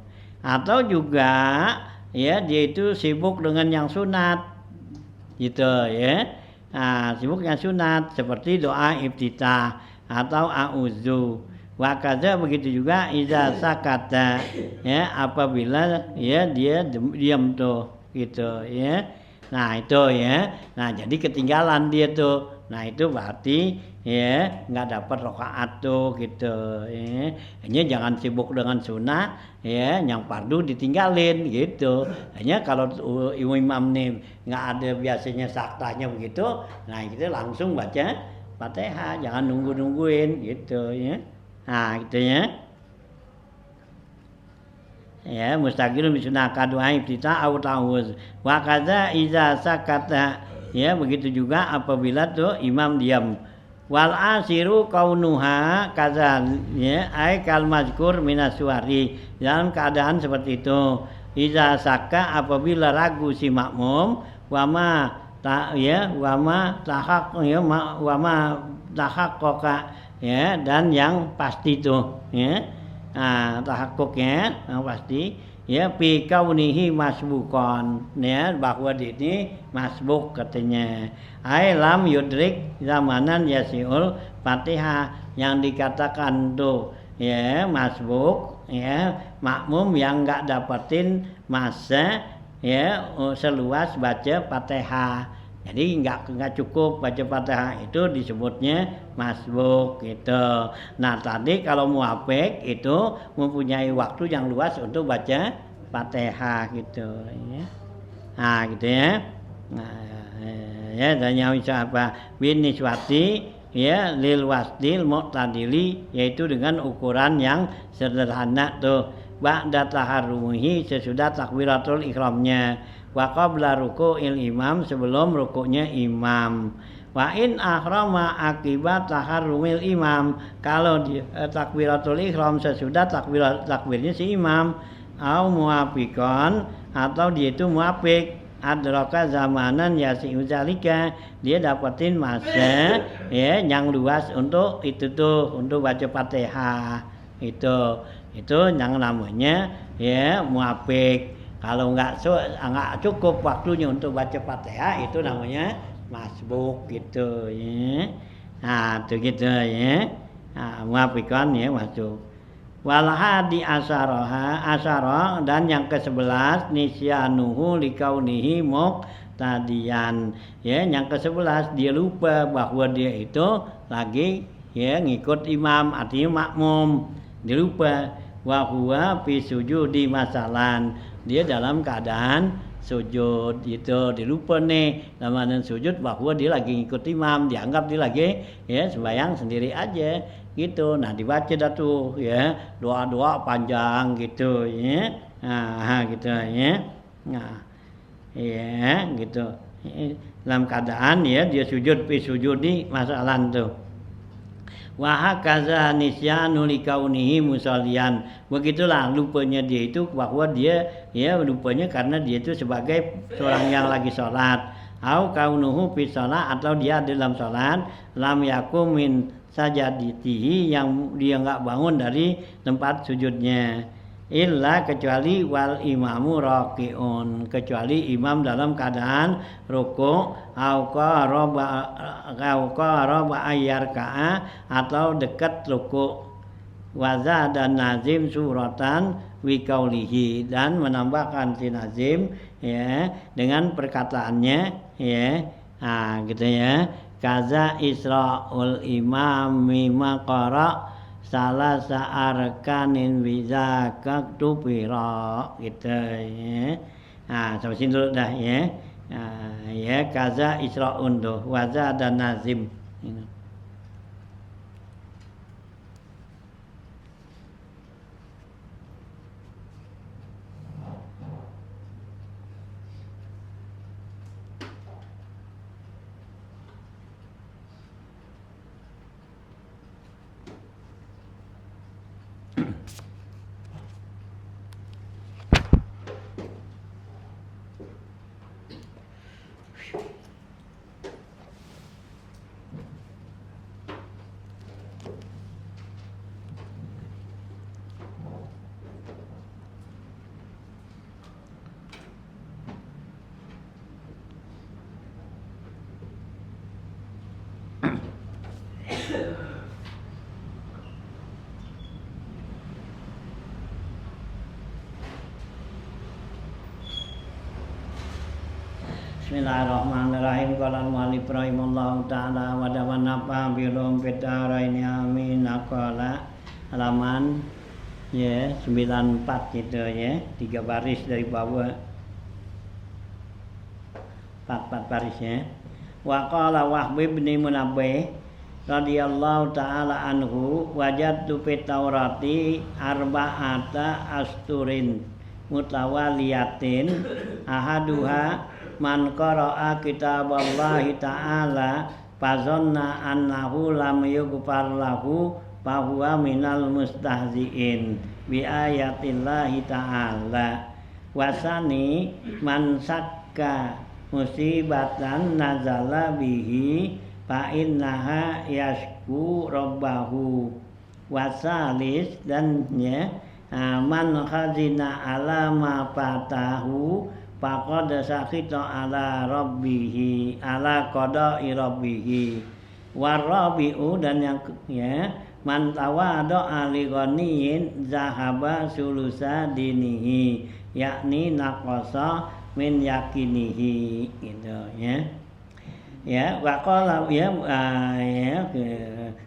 Atau juga ya dia itu sibuk dengan yang sunat gitu ya. Nah, sibuk yang sunat seperti doa iftitah atau auzu. Wa kadza, begitu juga iza sakata ya, apabila ya dia diam tuh gitu ya. Nah itu ya, nah jadi ketinggalan dia tuh. Nah itu berarti ya nggak dapat rakaat tuh gitu ya. Hanya jangan sibuk dengan sunnah ya, yang fardu ditinggalin gitu. Hanya kalau imam nih nggak ada biasanya saktahnya begitu, nah kita langsung baca Fatihah, jangan nungguin gitu ya. Nah gitu ya. Ya, mustaqilun bisunah kadua iftitah au ta'awuz. Wa kadza iza sakata, ya begitu juga apabila tuh imam diam. Wal asiru kaunuha kadza, ya ai kal mazkur minas suwari, dalam keadaan seperti itu. Iza saka, apabila ragu si makmum, wama ta ya wama tahaq ya wama tahaqqaqa ya, dan yang pasti tuh ya. Nah, tahakkuknya yang pasti ya fi kaunihi masbuqan ya, bahwa ini masbuk katanya. Ai lam yudrik zamanan yasiul Fatihah, yang dikatakan tuh ya masbuk ya makmum yang enggak dapetin masa ya seluas baca Fatihah Jadi nggak cukup baca Fatihah itu disebutnya masbuk gitu. Nah tadi kalau muafik itu mempunyai waktu yang luas untuk baca Fatihah gitu ya. Nah gitu ya. Nah, ya dan yang bisa apa bin niswati ya lil wasdil mu'tadili yaitu dengan ukuran yang sederhana tuh. Ba'da taharrumihi sesudah takbiratul ihramnya. Wa qabla ruku'il imam sebelum rukuknya imam. Wa in ahrama akibat taharrumil imam kalau takbiratul ihram sesudah takbirnya si imam au muafiqan atau dia itu muafiq adraka zamanan yasi uzalika dia dapetin masa ya yang luas untuk itu tuh untuk baca Fatihah itu yang namanya ya muafiq. Kalau nggak cukup waktunya untuk baca Fatihah itu namanya masbuk gitu ya. Nah itu gitu ya. Nah, muafiqan ya masuk. Walhadi asyara dan yang ke-11 nisyanuhu likaunihi muqtadiyan. Ya, yang ke-11 dia lupa bahwa dia itu lagi ya ngikut imam artinya makmum. Dia lupa wa huwa fi sujudi masalan. Dia dalam keadaan sujud itu dilupa nih dalam keadaan sujud bahwa dia lagi ngikut imam, dianggap dia lagi ya sembahyang sendiri aja gitu. Nah dibaca dah tuh ya doa-doa panjang gitu ya. Nah gitu ya. Nah ya gitu. Dalam keadaan ya dia sujud fi sujudi masalan tuh. Wa hakaza nisyanu likaunihi musallian. Begitulah lupanya dia itu bahwa dia ya lupanya karena dia itu sebagai seorang yang lagi sholat. Au kaunuhu fi shalah atau dia dalam sholat lam yakum min sajaditihi yang dia enggak bangun dari tempat sujudnya. Illa kecuali wal imamu raqiun kecuali imam dalam keadaan ruku au qaraba ayyarka'a atau dekat ruku waza dan nazim suratan wikaulihi dan menambahkan si nazim ya dengan perkataannya ya gitu ya kaza isra'ul imami maqara salah arkanin biza kaktubira gitu ya. Nah sampai sini dulu dah ya. Nah, ya kaza isra'un tuh waza dan nazim ini. Bismillahirrahmanirrahim. Qala al-mu'allif rahimallahu ta'ala wa dawana bi'ulum fitaraini amin. Aqala halaman ya 94 gitu ya. 3 baris dari bawah. 4 baris ya. Wa qala Wahb bin Munabbih radhiyallahu ta'ala anhu wajadtu fit Taurati arba'ata asturin mutawaliyatin ahaduha man qara'a kitaballahi ta'ala fazanna annahu lam yughfar lahu fahuwa minal mustahzi'in bi ayatillahi ta'ala wasani man sakka musibatan nazala bihi fa innaha yashku rabbahu wasalis dan ya man khazina ala ma fatahu faqad sakhita ala rabbihi ala qada'i rabbihi warabi'u dan yang ya man tawadda'a li ghaniyin zahaba sulusa dinihi yakni naqasa min yakinihi gitu ya. Ya, wa qala ya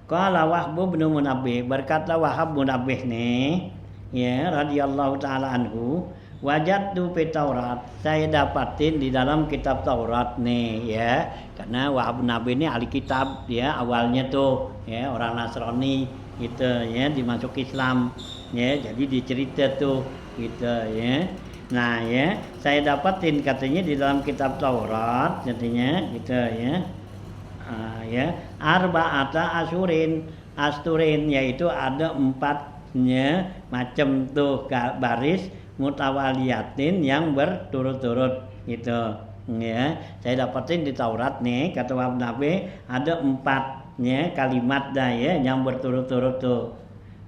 qala Wahb bin Munabbih, berkata Wahab bin Munabbih nih, ya radhiyallahu taala anhu, wajadtu fi Taurat, saya dapatin di dalam kitab Taurat nih ya, karena Wahab bin Munabbih ini ahli kitab ya, awalnya tuh ya orang Nasrani gitu ya, dimasuk Islam ya, jadi dicerita tuh gitu ya. Nah ya, saya dapatin katanya di dalam kitab Taurat katanya gitu ya. Ya, arba'ata asturin yaitu ada 4-nya macam tuh baris mutawaliyatin yang berturut-turut gitu ya. Saya dapatin di Taurat nih kata Wahab Nabi ada 4-nya kalimat dah ya yang berturut-turut tuh.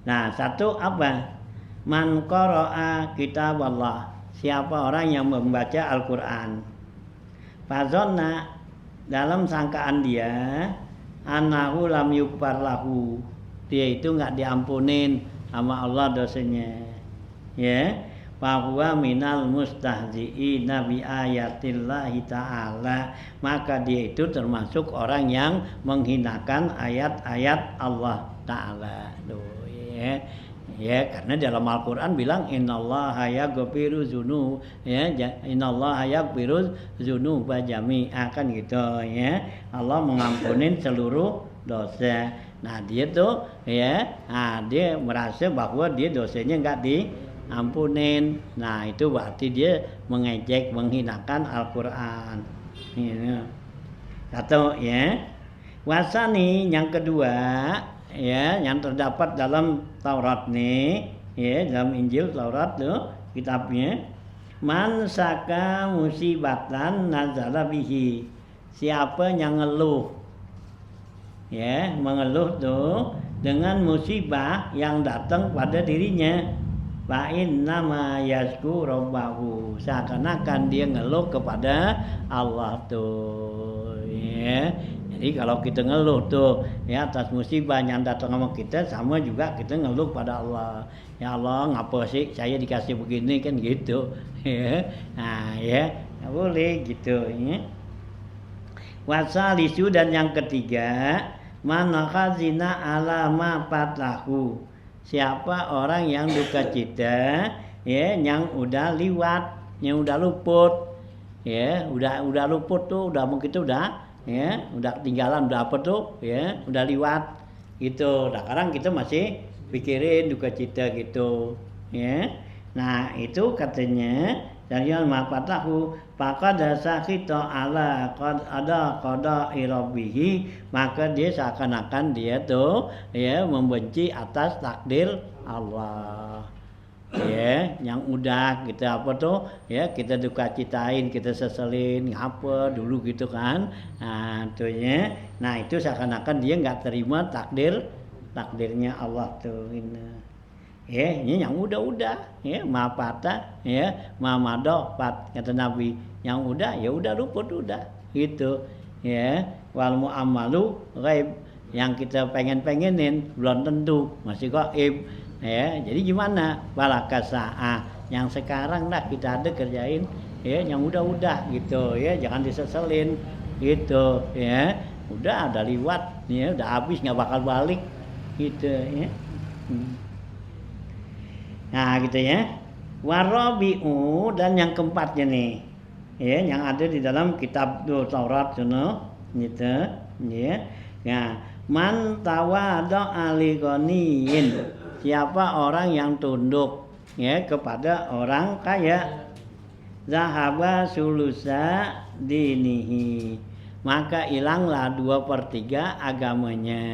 Nah, satu apa? Man qara'a kitab Allah. Siapa orang yang membaca Al-Qur'an. Fazonna, dalam sangkaan dia, annahu lam yukfar lahu. Dia itu enggak diampunin sama Allah dosanya. Ya. Fahuwa minal mustahzi'ina bi ayatillahi ta'ala. Maka dia itu termasuk orang yang menghinakan ayat-ayat Allah Ta'ala. Tuh, ya. Ya, karena dalam Al-Qur'an bilang innallaha yaghfiru dzunub ya, innallaha yaghfiru dzunuba jami'a kan gitu ya. Allah mengampunin seluruh dosa. Nah, dia tuh ya, dia merasa bahwa dia dosanya enggak diampunin. Nah, itu berarti dia mengejek, menghinakan Al-Qur'an. Ya. Satu ya. Wasani yang kedua ya, yang terdapat dalam Taurat nih ya, dalam Injil Taurat tuh kitabnya, man saka musibatan nazala bihi, siapa yang ngeluh ya, mengeluh tuh dengan musibah yang datang pada dirinya, fa innama yazku rabbahu, seakan-akan dia ngeluh kepada Allah tuh ya. Jadi kalau kita ngeluh tuh ya atas musibah yang datang sama kita, sama juga kita ngeluh pada Allah. Ya Allah, ngapa sih saya dikasih begini kan gitu. Ya. Nah, ya, nggak boleh gitu ya. Wasalisu, dan yang ketiga, man khazina ala ma fatlahu. Siapa orang yang duka cita ya, yang udah liwat, yang udah luput. Ya, udah luput tuh, udah mungkin tuh udah ya, udah ketinggalan, udah apa tuh ya, udah liwat gitu. Nah, sekarang kita masih pikirin duka cita gitu ya. Nah, itu katanya dari al-mafatahu faqad sakhita ala qad ada qada rabbih, maka dia seakan-akan dia tuh ya membenci atas takdir Allah. Ya, yang udah kita apa tuh ya, kita duka citain, kita seselin ngapa dulu gitu kan. Nah, tuhnya, nah itu seakan-akan dia nggak terima takdirnya Allah tuh ini. Ya, ini yang udah ya, mafata ya, mamado pat kata Nabi, yang udah ya udah luput udah gitu ya. Wal mu'amalu ghaib, yang kita pengenin belum tentu, masih gaib. Ya, jadi gimana? Balakasaah, yang sekarang dah kita ada kerjain ya, yang udah gitu ya, jangan diseselin gitu ya. Udah ada liwat ya, udah habis nggak bakal balik gitu ya. Nah, gitu ya. Warabi'u, dan yang keempatnya nih ya, yang ada di dalam kitab Taurat sono gitu ya. Nah, man tawada alighaniin, siapa orang yang tunduk ya kepada orang kaya, zahaba sulusa dinihi, maka hilanglah 2/3 agamanya.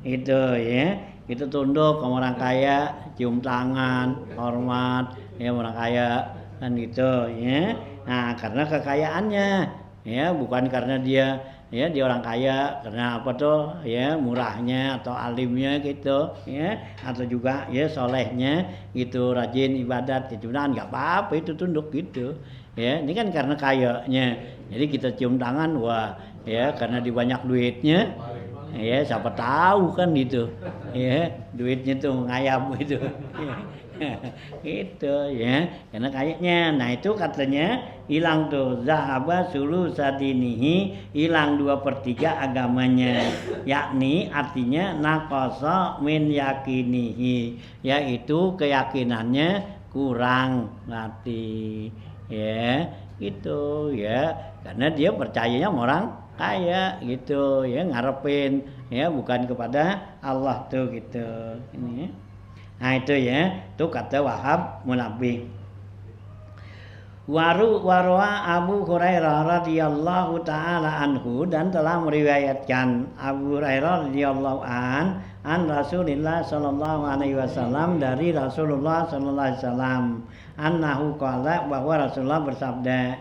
Itu ya, kita tunduk sama orang kaya, cium tangan, hormat ya orang kaya kan gitu ya. Nah, karena kekayaannya ya, bukan karena dia ya dia orang kaya, karena apa tuh ya, murahnya atau alimnya gitu ya, atau juga ya solehnya gitu, rajin ibadat itu, nah nggak apa-apa itu tunduk gitu ya. Ini kan karena kayanya, jadi kita cium tangan, wah ya karena dia banyak duitnya ya, siapa tahu kan gitu ya, duitnya tuh ngayap gitu Itu ya, karena kayaknya. Nah itu katanya hilang tuh, zahaba sulusadinihi, hilang 2/3 agamanya, yakni artinya naqasa min yakinihi, yaitu keyakinannya kurang berarti ya gitu ya, karena dia percayanya sama orang kaya gitu ya, ngarepin ya bukan kepada Allah tuh gitu ini. Nah itu ya, itu kata Wahab Munabbih. Warwa Abu Hurairah radhiyallahu taala anhu, dan telah meriwayatkan Abu Hurairah radhiyallahu an Rasulillah sallallahu alaihi wasallam, dari Rasulullah sallallahu alaihi wasallam, annahu qala, bahwa Rasulullah bersabda,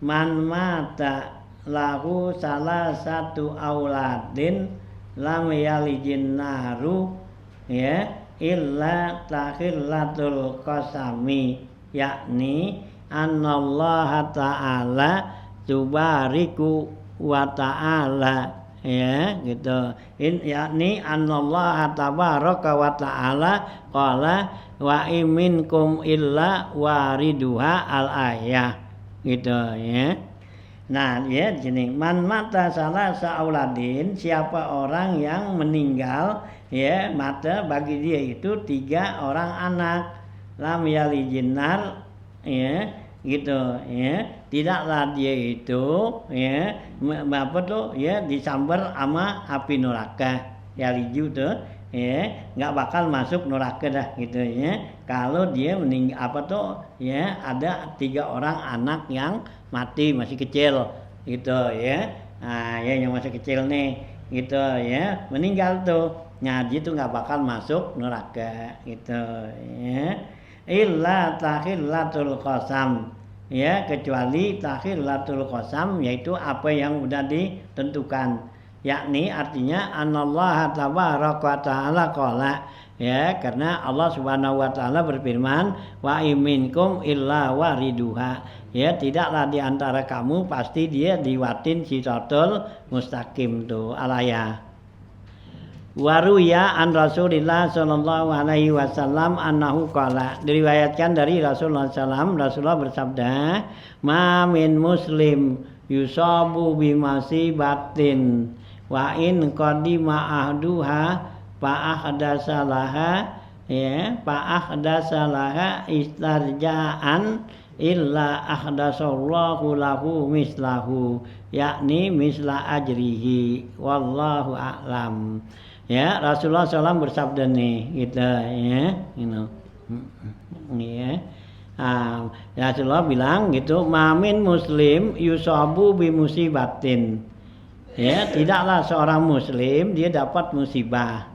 man mata lahu salah satu auladin lam yalijin naru ya illa takhillatul qasami, yakni annallaha ta'ala tubariku wa ta'ala ya gitu, yakni annallaha tabaraka wa ta'ala qala wa iminkum illa wariduha al ayah gitu ya. Nah ya gini, man mata salah sauladin, siapa orang yang meninggal ya mata bagi dia itu 3 orang anak, lam yalijin nar ya gitu ya, tidaklah dia itu ya apa tuh ya disambar sama api neraka, yaliju tuh ya nggak bakal masuk neraka dah gitu ya, kalau dia meninggal apa tuh ya ada 3 orang anak yang mati masih kecil gitu ya. Nah ya yang masih kecil nih gitu ya meninggal tuh, nah dia tuh nggak bakal masuk neraka gitu ya, illa takhillatul qasam ya, kecuali takhillatul qasam, yaitu apa yang udah ditentukan, yakni artinya anallaha tabaraka wa ta'ala qala ya, karena Allah Subhanahu wa taala berfirman wa iminkum illa wariduha ya, tidaklah di antara kamu pasti dia liwatin siratal mustaqim tuh alaya. Waruya an Rasulillah sallallahu alaihi wasallam annahu qala, diriwayatkan dari Rasulullah sallam, Rasulullah bersabda, ma min muslim yusabu bimasibatin wa in qadima ahduha fa ahdasalaha ya, fa ahdasalaha istarja'an illa ahdasallahu lahu mislahu, yakni misla ajrihi, wallahu a'lam. Ya Rasulullah SAW bersabda nih gitu ya, you know. Ya. Rasulullah bilang gitu, mamin muslim yusabu bi musibatin ya, tidaklah seorang muslim dia dapat musibah,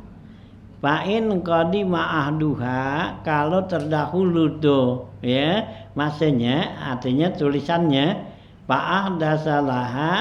fa'in qadima ahduha, kalau terdahulu tuh ya masanya, artinya tulisannya fa'ahdasalaha,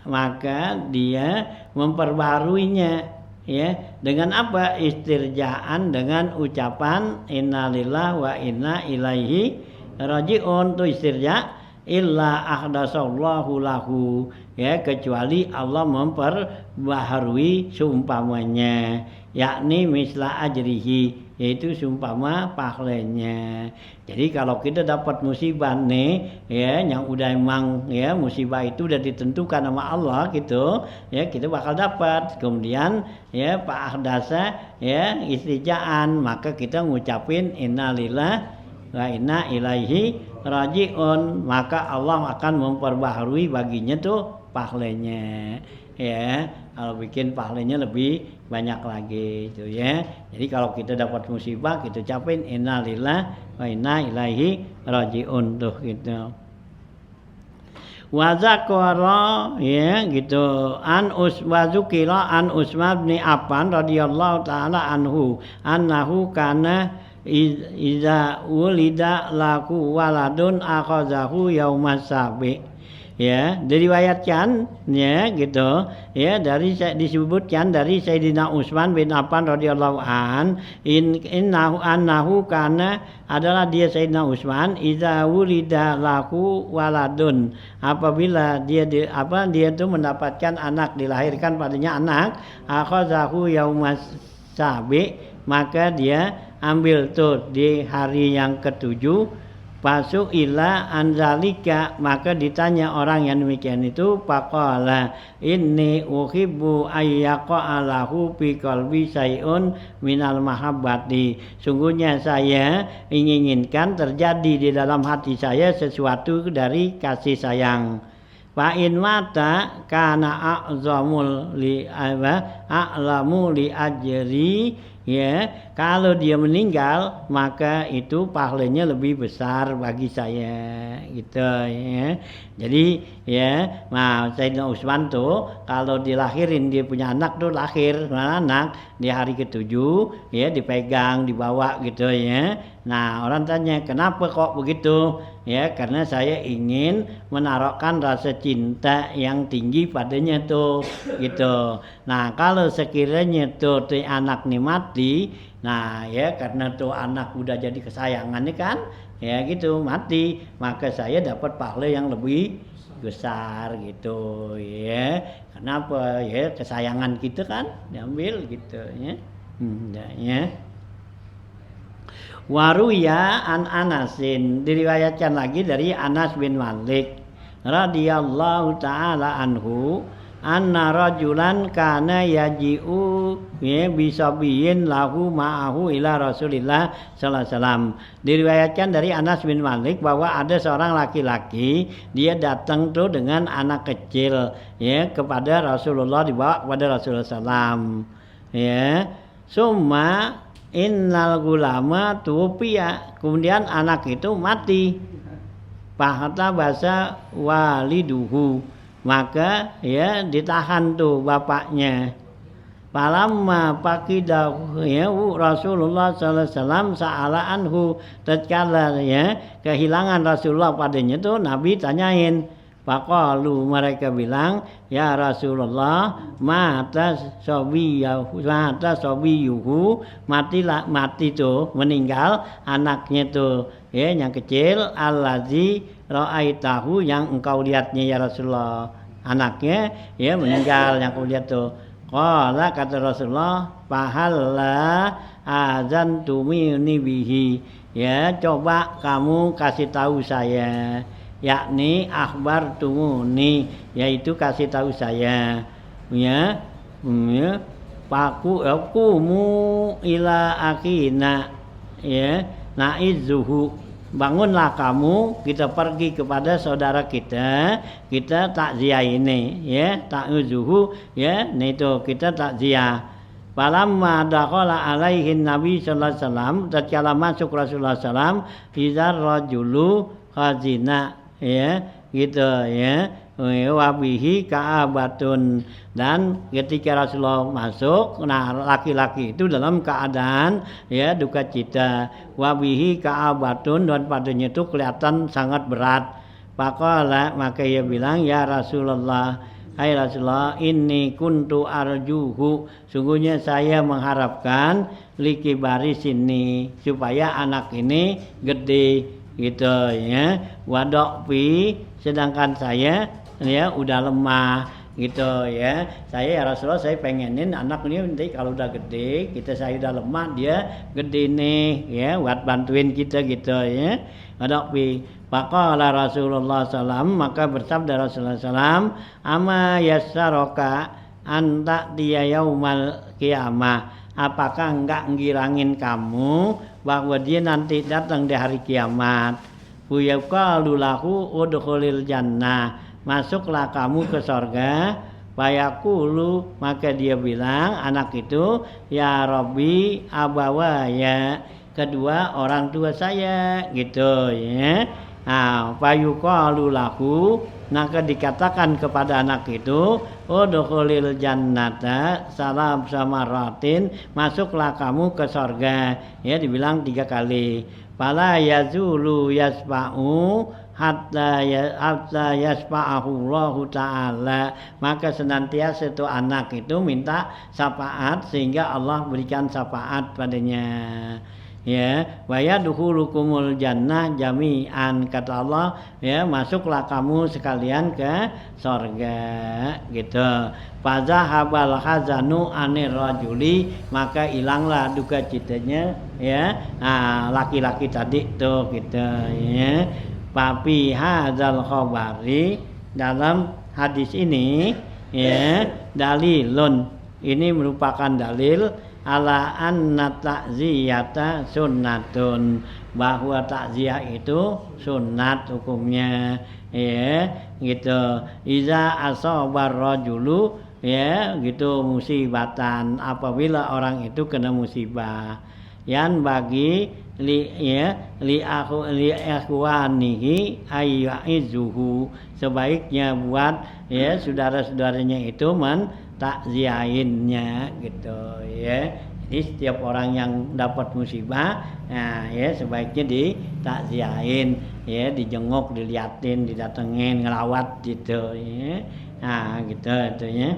maka dia memperbaruinya ya, dengan apa? Istirjaan, dengan ucapan innalillah wa inna ilaihi raji'un, tuh istirja, illa ahdasallahu lahu ya, kecuali Allah memperbaharui seumpamanya, yakni misla ajrihi, yaitu seumpama pahalanya. Jadi kalau kita dapat musibah nih ya, yang udah emang ya musibah itu udah ditentukan sama Allah gitu ya, kita bakal dapat. Kemudian ya Pak Ahdasa ya istijaan, maka kita ngucapin innalillah wa inna ilaihi raji'un, maka Allah akan memperbaharui baginya tuh pahalanya ya, kalau bikin pahalanya lebih banyak lagi itu ya. Jadi kalau kita dapat musibah kita ucapin innalillah wa inna ilaihi raji'un tuh gitu. Wa zakara ya gitu an uswazukira an Utsman bin Affan radhiyallahu taala anhu annahu kana iza wulida laku waladun akhazahu yaumas sabi ya, diriwayatkan ya gitu ya, dari disebutkan dari Sayyidina Utsman bin Affan radhiyallahu an innahu annahu kana, adalah dia Sayyidina Utsman, iza wulida laku waladun, apabila dia dia itu mendapatkan anak, dilahirkan padanya anak, akhazahu yaumas sabi, maka dia ambil tuh di hari yang ketujuh. Pasu ila anzalika, maka ditanya orang yang demikian itu, faqala inni uhibbu ayyaqa'alahu fi qalbi syai'un minal mahabbati, sungguhnya saya inginkan terjadi di dalam hati saya sesuatu dari kasih sayang. Fa in mata kana a'zamul li a'lamu li ajri, ya, kalau dia meninggal maka itu pahalanya lebih besar bagi saya, gitu ya. Jadi ya, nah Sayyidina Utsman tuh kalau dilahirin, dia punya anak tuh, lahir anak di hari ketujuh, ya, dipegang, dibawa gitu ya. Nah orang tanya, kenapa kok begitu? Ya, karena saya ingin menaruhkan rasa cinta yang tinggi padanya tuh, gitu. Nah kalau sekiranya tuh anak nih mati, nah ya karena tuh anak udah jadi kesayangan nih kan, ya gitu, mati, maka saya dapat pahala yang lebih besar gitu ya. Kenapa? Ya kesayangan kita kan diambil gitu ya. Ya. Waruya an Anasin, diriwayatkan lagi dari Anas bin Malik radhiyallahu taala anhu, anna rajulan kana yaji'u ya bisabiyin lahu ma'ahu ila Rasulillah sallallahu alaihi wasallam. Diriwayatkan dari Anas bin Malik bahwa ada seorang laki-laki, dia datang tuh dengan anak kecil ya kepada Rasulullah, dibawa kepada Rasulullah sallam. Ya, summa innal gulama tuwfiya, kemudian anak itu mati. Fahata basa waliduhu, maka ya ditahan tuh bapaknya. Falamma faqidahu ya Rasulullah sallallahu alaihi wasallam sa'ala anhu, tatkala ya kehilangan Rasulullah padanya tuh Nabi tanyain. Faqalu, mereka bilang, ya Rasulullah, mata sobiyuhu, mati tuh, meninggal anaknya tuh, ya yang kecil, allazi ra'aitahu, yang engkau lihatnya ya Rasulullah, anaknya ya meninggal yang kau lihat tuh. Qala, kata Rasulullah, fahalla azantumini bihi, ya coba kamu kasih tahu saya, yakni akhbar tumuni, yaitu kasih tahu saya ya, pakumu ila akina ya naizuhu, bangunlah kamu, kita pergi kepada saudara kita takziah ini ya, ta'uzuhu ya, itu kita takziah. Falamma dakhala alaihin Nabi sallallahu alaihi wasallam, tatkala masuk Rasulullah sallam, izar rajulu khazina ya gitu ya, wabihi ka'abatun, dan ketika Rasulullah masuk, nah laki-laki itu dalam keadaan ya duka cita, wabihi ka'abatun, dan padanya itu kelihatan sangat berat. Faqala, maka ia bilang, ya Rasulullah, hai Rasulullah, inni kuntu arjuhu, sungguhnya saya mengharapkan likibari sini, supaya anak ini gede gitu ya, wadokpi, sedangkan saya ya udah lemah gitu ya. Saya ya Rasulullah, saya pengenin anak ini nanti kalau udah gede, saya udah lemah, dia gede nih ya, buat bantuin kita gitu ya. Wadokpi, faqala Rasulullah sallam, maka bersabda Rasulullah sallam, ama yassaraka anta dia yaumal qiyamah, apakah enggak ngirangin kamu bahwa dia nanti datang di hari kiamat. Fuyaqalu lahu udkhulil jannah, masuklah kamu ke surga. Fayaqulu, maka dia bilang, anak itu, ya Rabbi abawaya, kedua orang tua saya gitu ya. Nah, fayuqalu lahu, maka dikatakan kepada anak itu, udkhulil jannata salam samaratin, masuklah kamu ke surga ya, dibilang 3 kali. Fala yazulu yasfa'u hatta yasfa'ahu Allah ta'ala, maka senantiasa itu anak itu minta syafaat sehingga Allah berikan syafaat padanya ya wa yadkhulukumul jannah jami'an, kata Allah, ya masuklah kamu sekalian ke surga gitu. Fazahabal hazanu anir rajuli, maka hilanglah duka citanya ya laki-laki tadi tuh gitu ya. Papi hadzal khabari, dalam hadis ini ya dalilun, ini merupakan dalil ala anna ta'ziyata sunnatun, bahwa takziah itu sunat hukumnya ya gitu. Iza asabar rajulu, ya gitu, musibatan, apabila orang itu kena musibah, yan bagi li akhwanihi ayyaizuhu, sebaiknya buat ya saudara-saudaranya itu mentakziahinnya gitu ya. Jadi setiap orang yang dapat musibah, nah ya sebaiknya ditakziahin ya, dijenguk, diliatin, didatengin, ngelawat gitu ya. Nah gitu itu ya.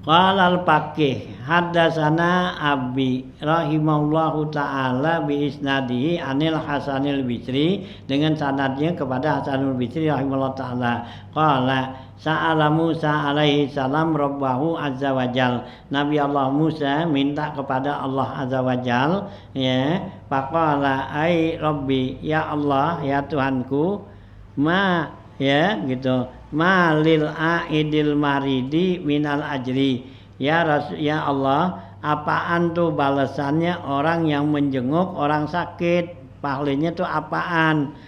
Qala al-Faqih haddatsana Abi rahimahullahu taala bi isnadihi anil Hasanil Bisri, dengan sanadnya kepada Hasanul Bisri rahimahullahu taala. Qala sa'ala Musa alaihi salam rabbahu azza wajal, Nabi Allah Musa minta kepada Allah azza wajal ya, faqala ai rabbi, ya Allah ya Tuhanku, ma ya gitu, malil aidil maridi minal ajri, ya Allah, apaan tuh balasannya orang yang menjenguk orang sakit, pahalanya tuh apaan?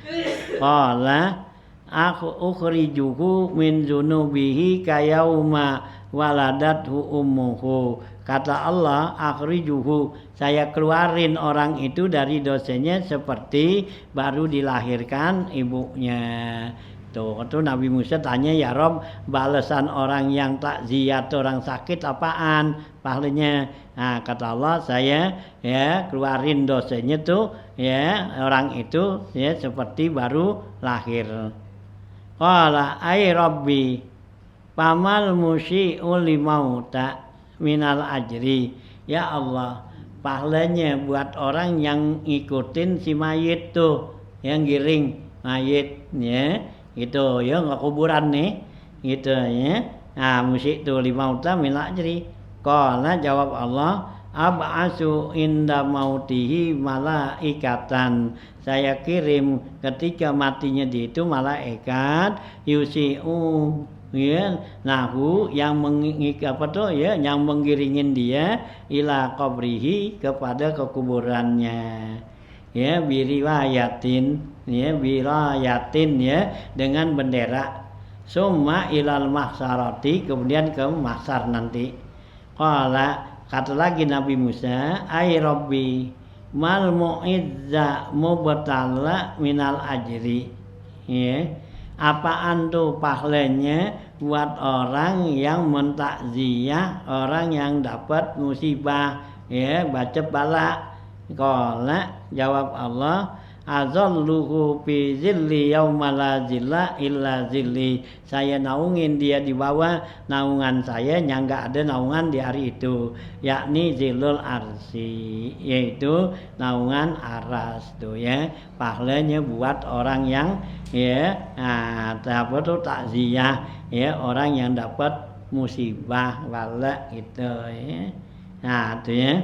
Qala aku ukhrijuhu min dzunubihi kayauma waladathu ummuhu, kata Allah, akhrijuhu, saya keluarin orang itu dari dosanya seperti baru dilahirkan ibunya. Tuh Nabi Musa tanya, ya Rob, balasan orang yang takziah orang sakit apaan pahalanya? Nah kata Allah, saya ya keluarin dosanya tuh ya orang itu ya seperti baru lahir. Qala ay Rabbi pamal musyi'u limauta minal ajri, ya Allah, pahalanya buat orang yang ngikutin si mayit tuh, yang giring mayit ya gitu ya, nggak kuburan nih gitu ya. Nah musik tu limauta minal ajri. Qala, jawab Allah, ab'asu inda mautihi malaikatan, saya kirim ketika matinya dia itu malaikat, yusi'u ya nahu, yang yang menggiringin dia ila qabrihi, kepada kekuburannya ya, biriwayatin ya dengan bendera, summa ilal mahsarati, kemudian ke mahsar nanti. Qala, kata lagi Nabi Musa, ay Rabbi mal mu'izza mubtala minal ajri ya, apaan tuh pahalanya buat orang yang mentakziah orang yang dapat musibah ya, baca bala. Qala, jawab Allah, azalluhu fi zilli yauma la zilla illa zilli, saya naungin dia di bawah naungan saya yang enggak ada naungan di hari itu, yakni zilul arsi, yaitu naungan aras tuh ya. Pahalanya buat orang yang ya apa tuh takziah ya, orang yang dapat musibah bala gitu ya. Nah itu ya.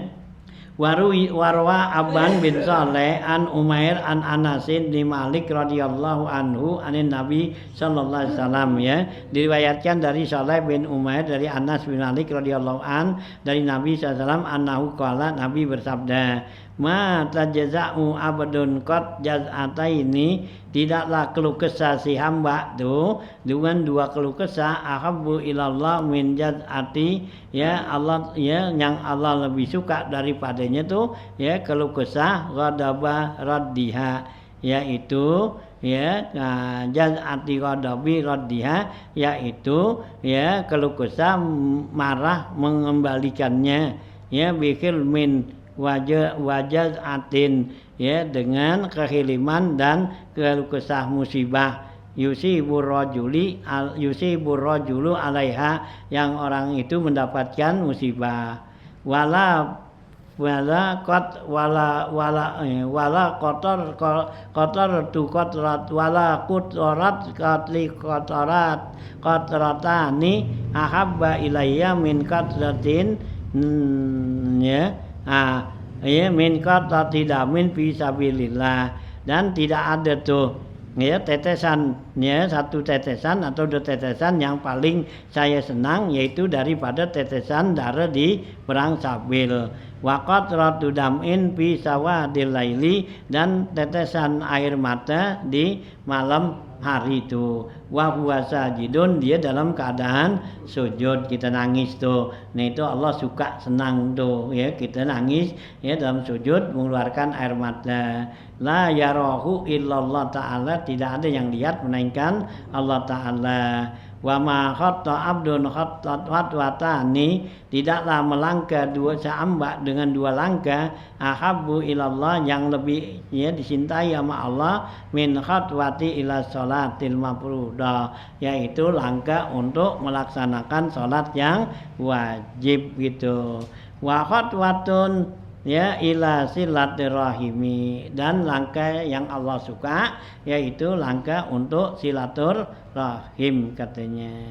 Warwa Abban bin Saleh an Umair an Anasin bin Malik radhiyallahu anhu anin Nabi sallallahu alaihi wasallam ya, diriwayatkan dari Saleh bin Umair dari Anas bin Malik radhiyallahu an dari Nabi sallallahu alaihi wasallam, annahu qala, Nabi bersabda, ma tajza'u abdun qad jaz'ataini, tidaklah keluh kesah si hamba tuh dengan dua keluh kesah, ahabbu ilallah min jaz'ati ya Allah ya, yang Allah lebih suka daripadanya tuh ya keluh kesah ghadaba raddiha, yaitu ya jaz'ati ghadabi raddiha, yaitu ya keluh kesah marah mengembalikannya ya, bikil min wajaz atin ya, dengan kehiliman dan keluh kesah musibah, yusibur rajulu alaiha, yang orang itu mendapatkan musibah, wala wala kotor tu kotrat wala kutorat katli kotoratani ahabba ilayya min katratin min katrati damin fi sabilillah. Dan tidak ada tuh tetesan satu tetesan atau dua tetesan yang paling saya senang yaitu daripada tetesan darah di perang sabil. Wa qatratu dam'in fi sawadil laili, dan tetesan air mata di malam hari itu. Wa huwa sajidun, dia dalam keadaan sujud, kita nangis tuh. Nah itu Allah suka senang tuh kita nangis dalam sujud mengeluarkan air mata. La yarahu illallah ta'ala, tidak ada yang lihat melainkan Allah ta'ala. Wa ma khatta abdun khatwatani, tidaklah melangkah dua seambak dengan dua langkah ahabbu ilallah, yang lebih dicintai sama Allah min khatwati ila sholatil mafrudah, yaitu langkah untuk melaksanakan sholat yang wajib gitu. Wa khatwatun ila silaturahimi, dan langkah yang Allah suka yaitu langkah untuk silaturahim katanya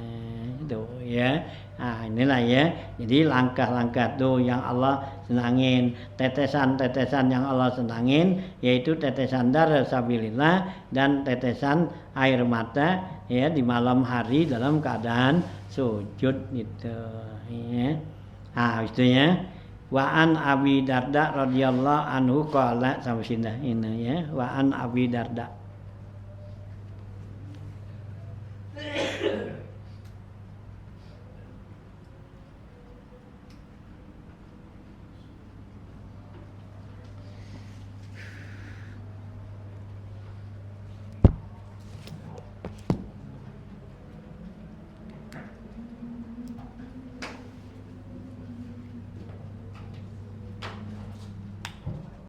itu inilah jadi langkah-langkah tuh yang Allah senangin, tetesan-tetesan yang Allah senangin yaitu tetesan darah sabilillah dan tetesan air mata di malam hari dalam keadaan sujud gitu itu Wa an Abi Darda radhiyallahu anhu qala, sampai sini ini Wa an Abi Darda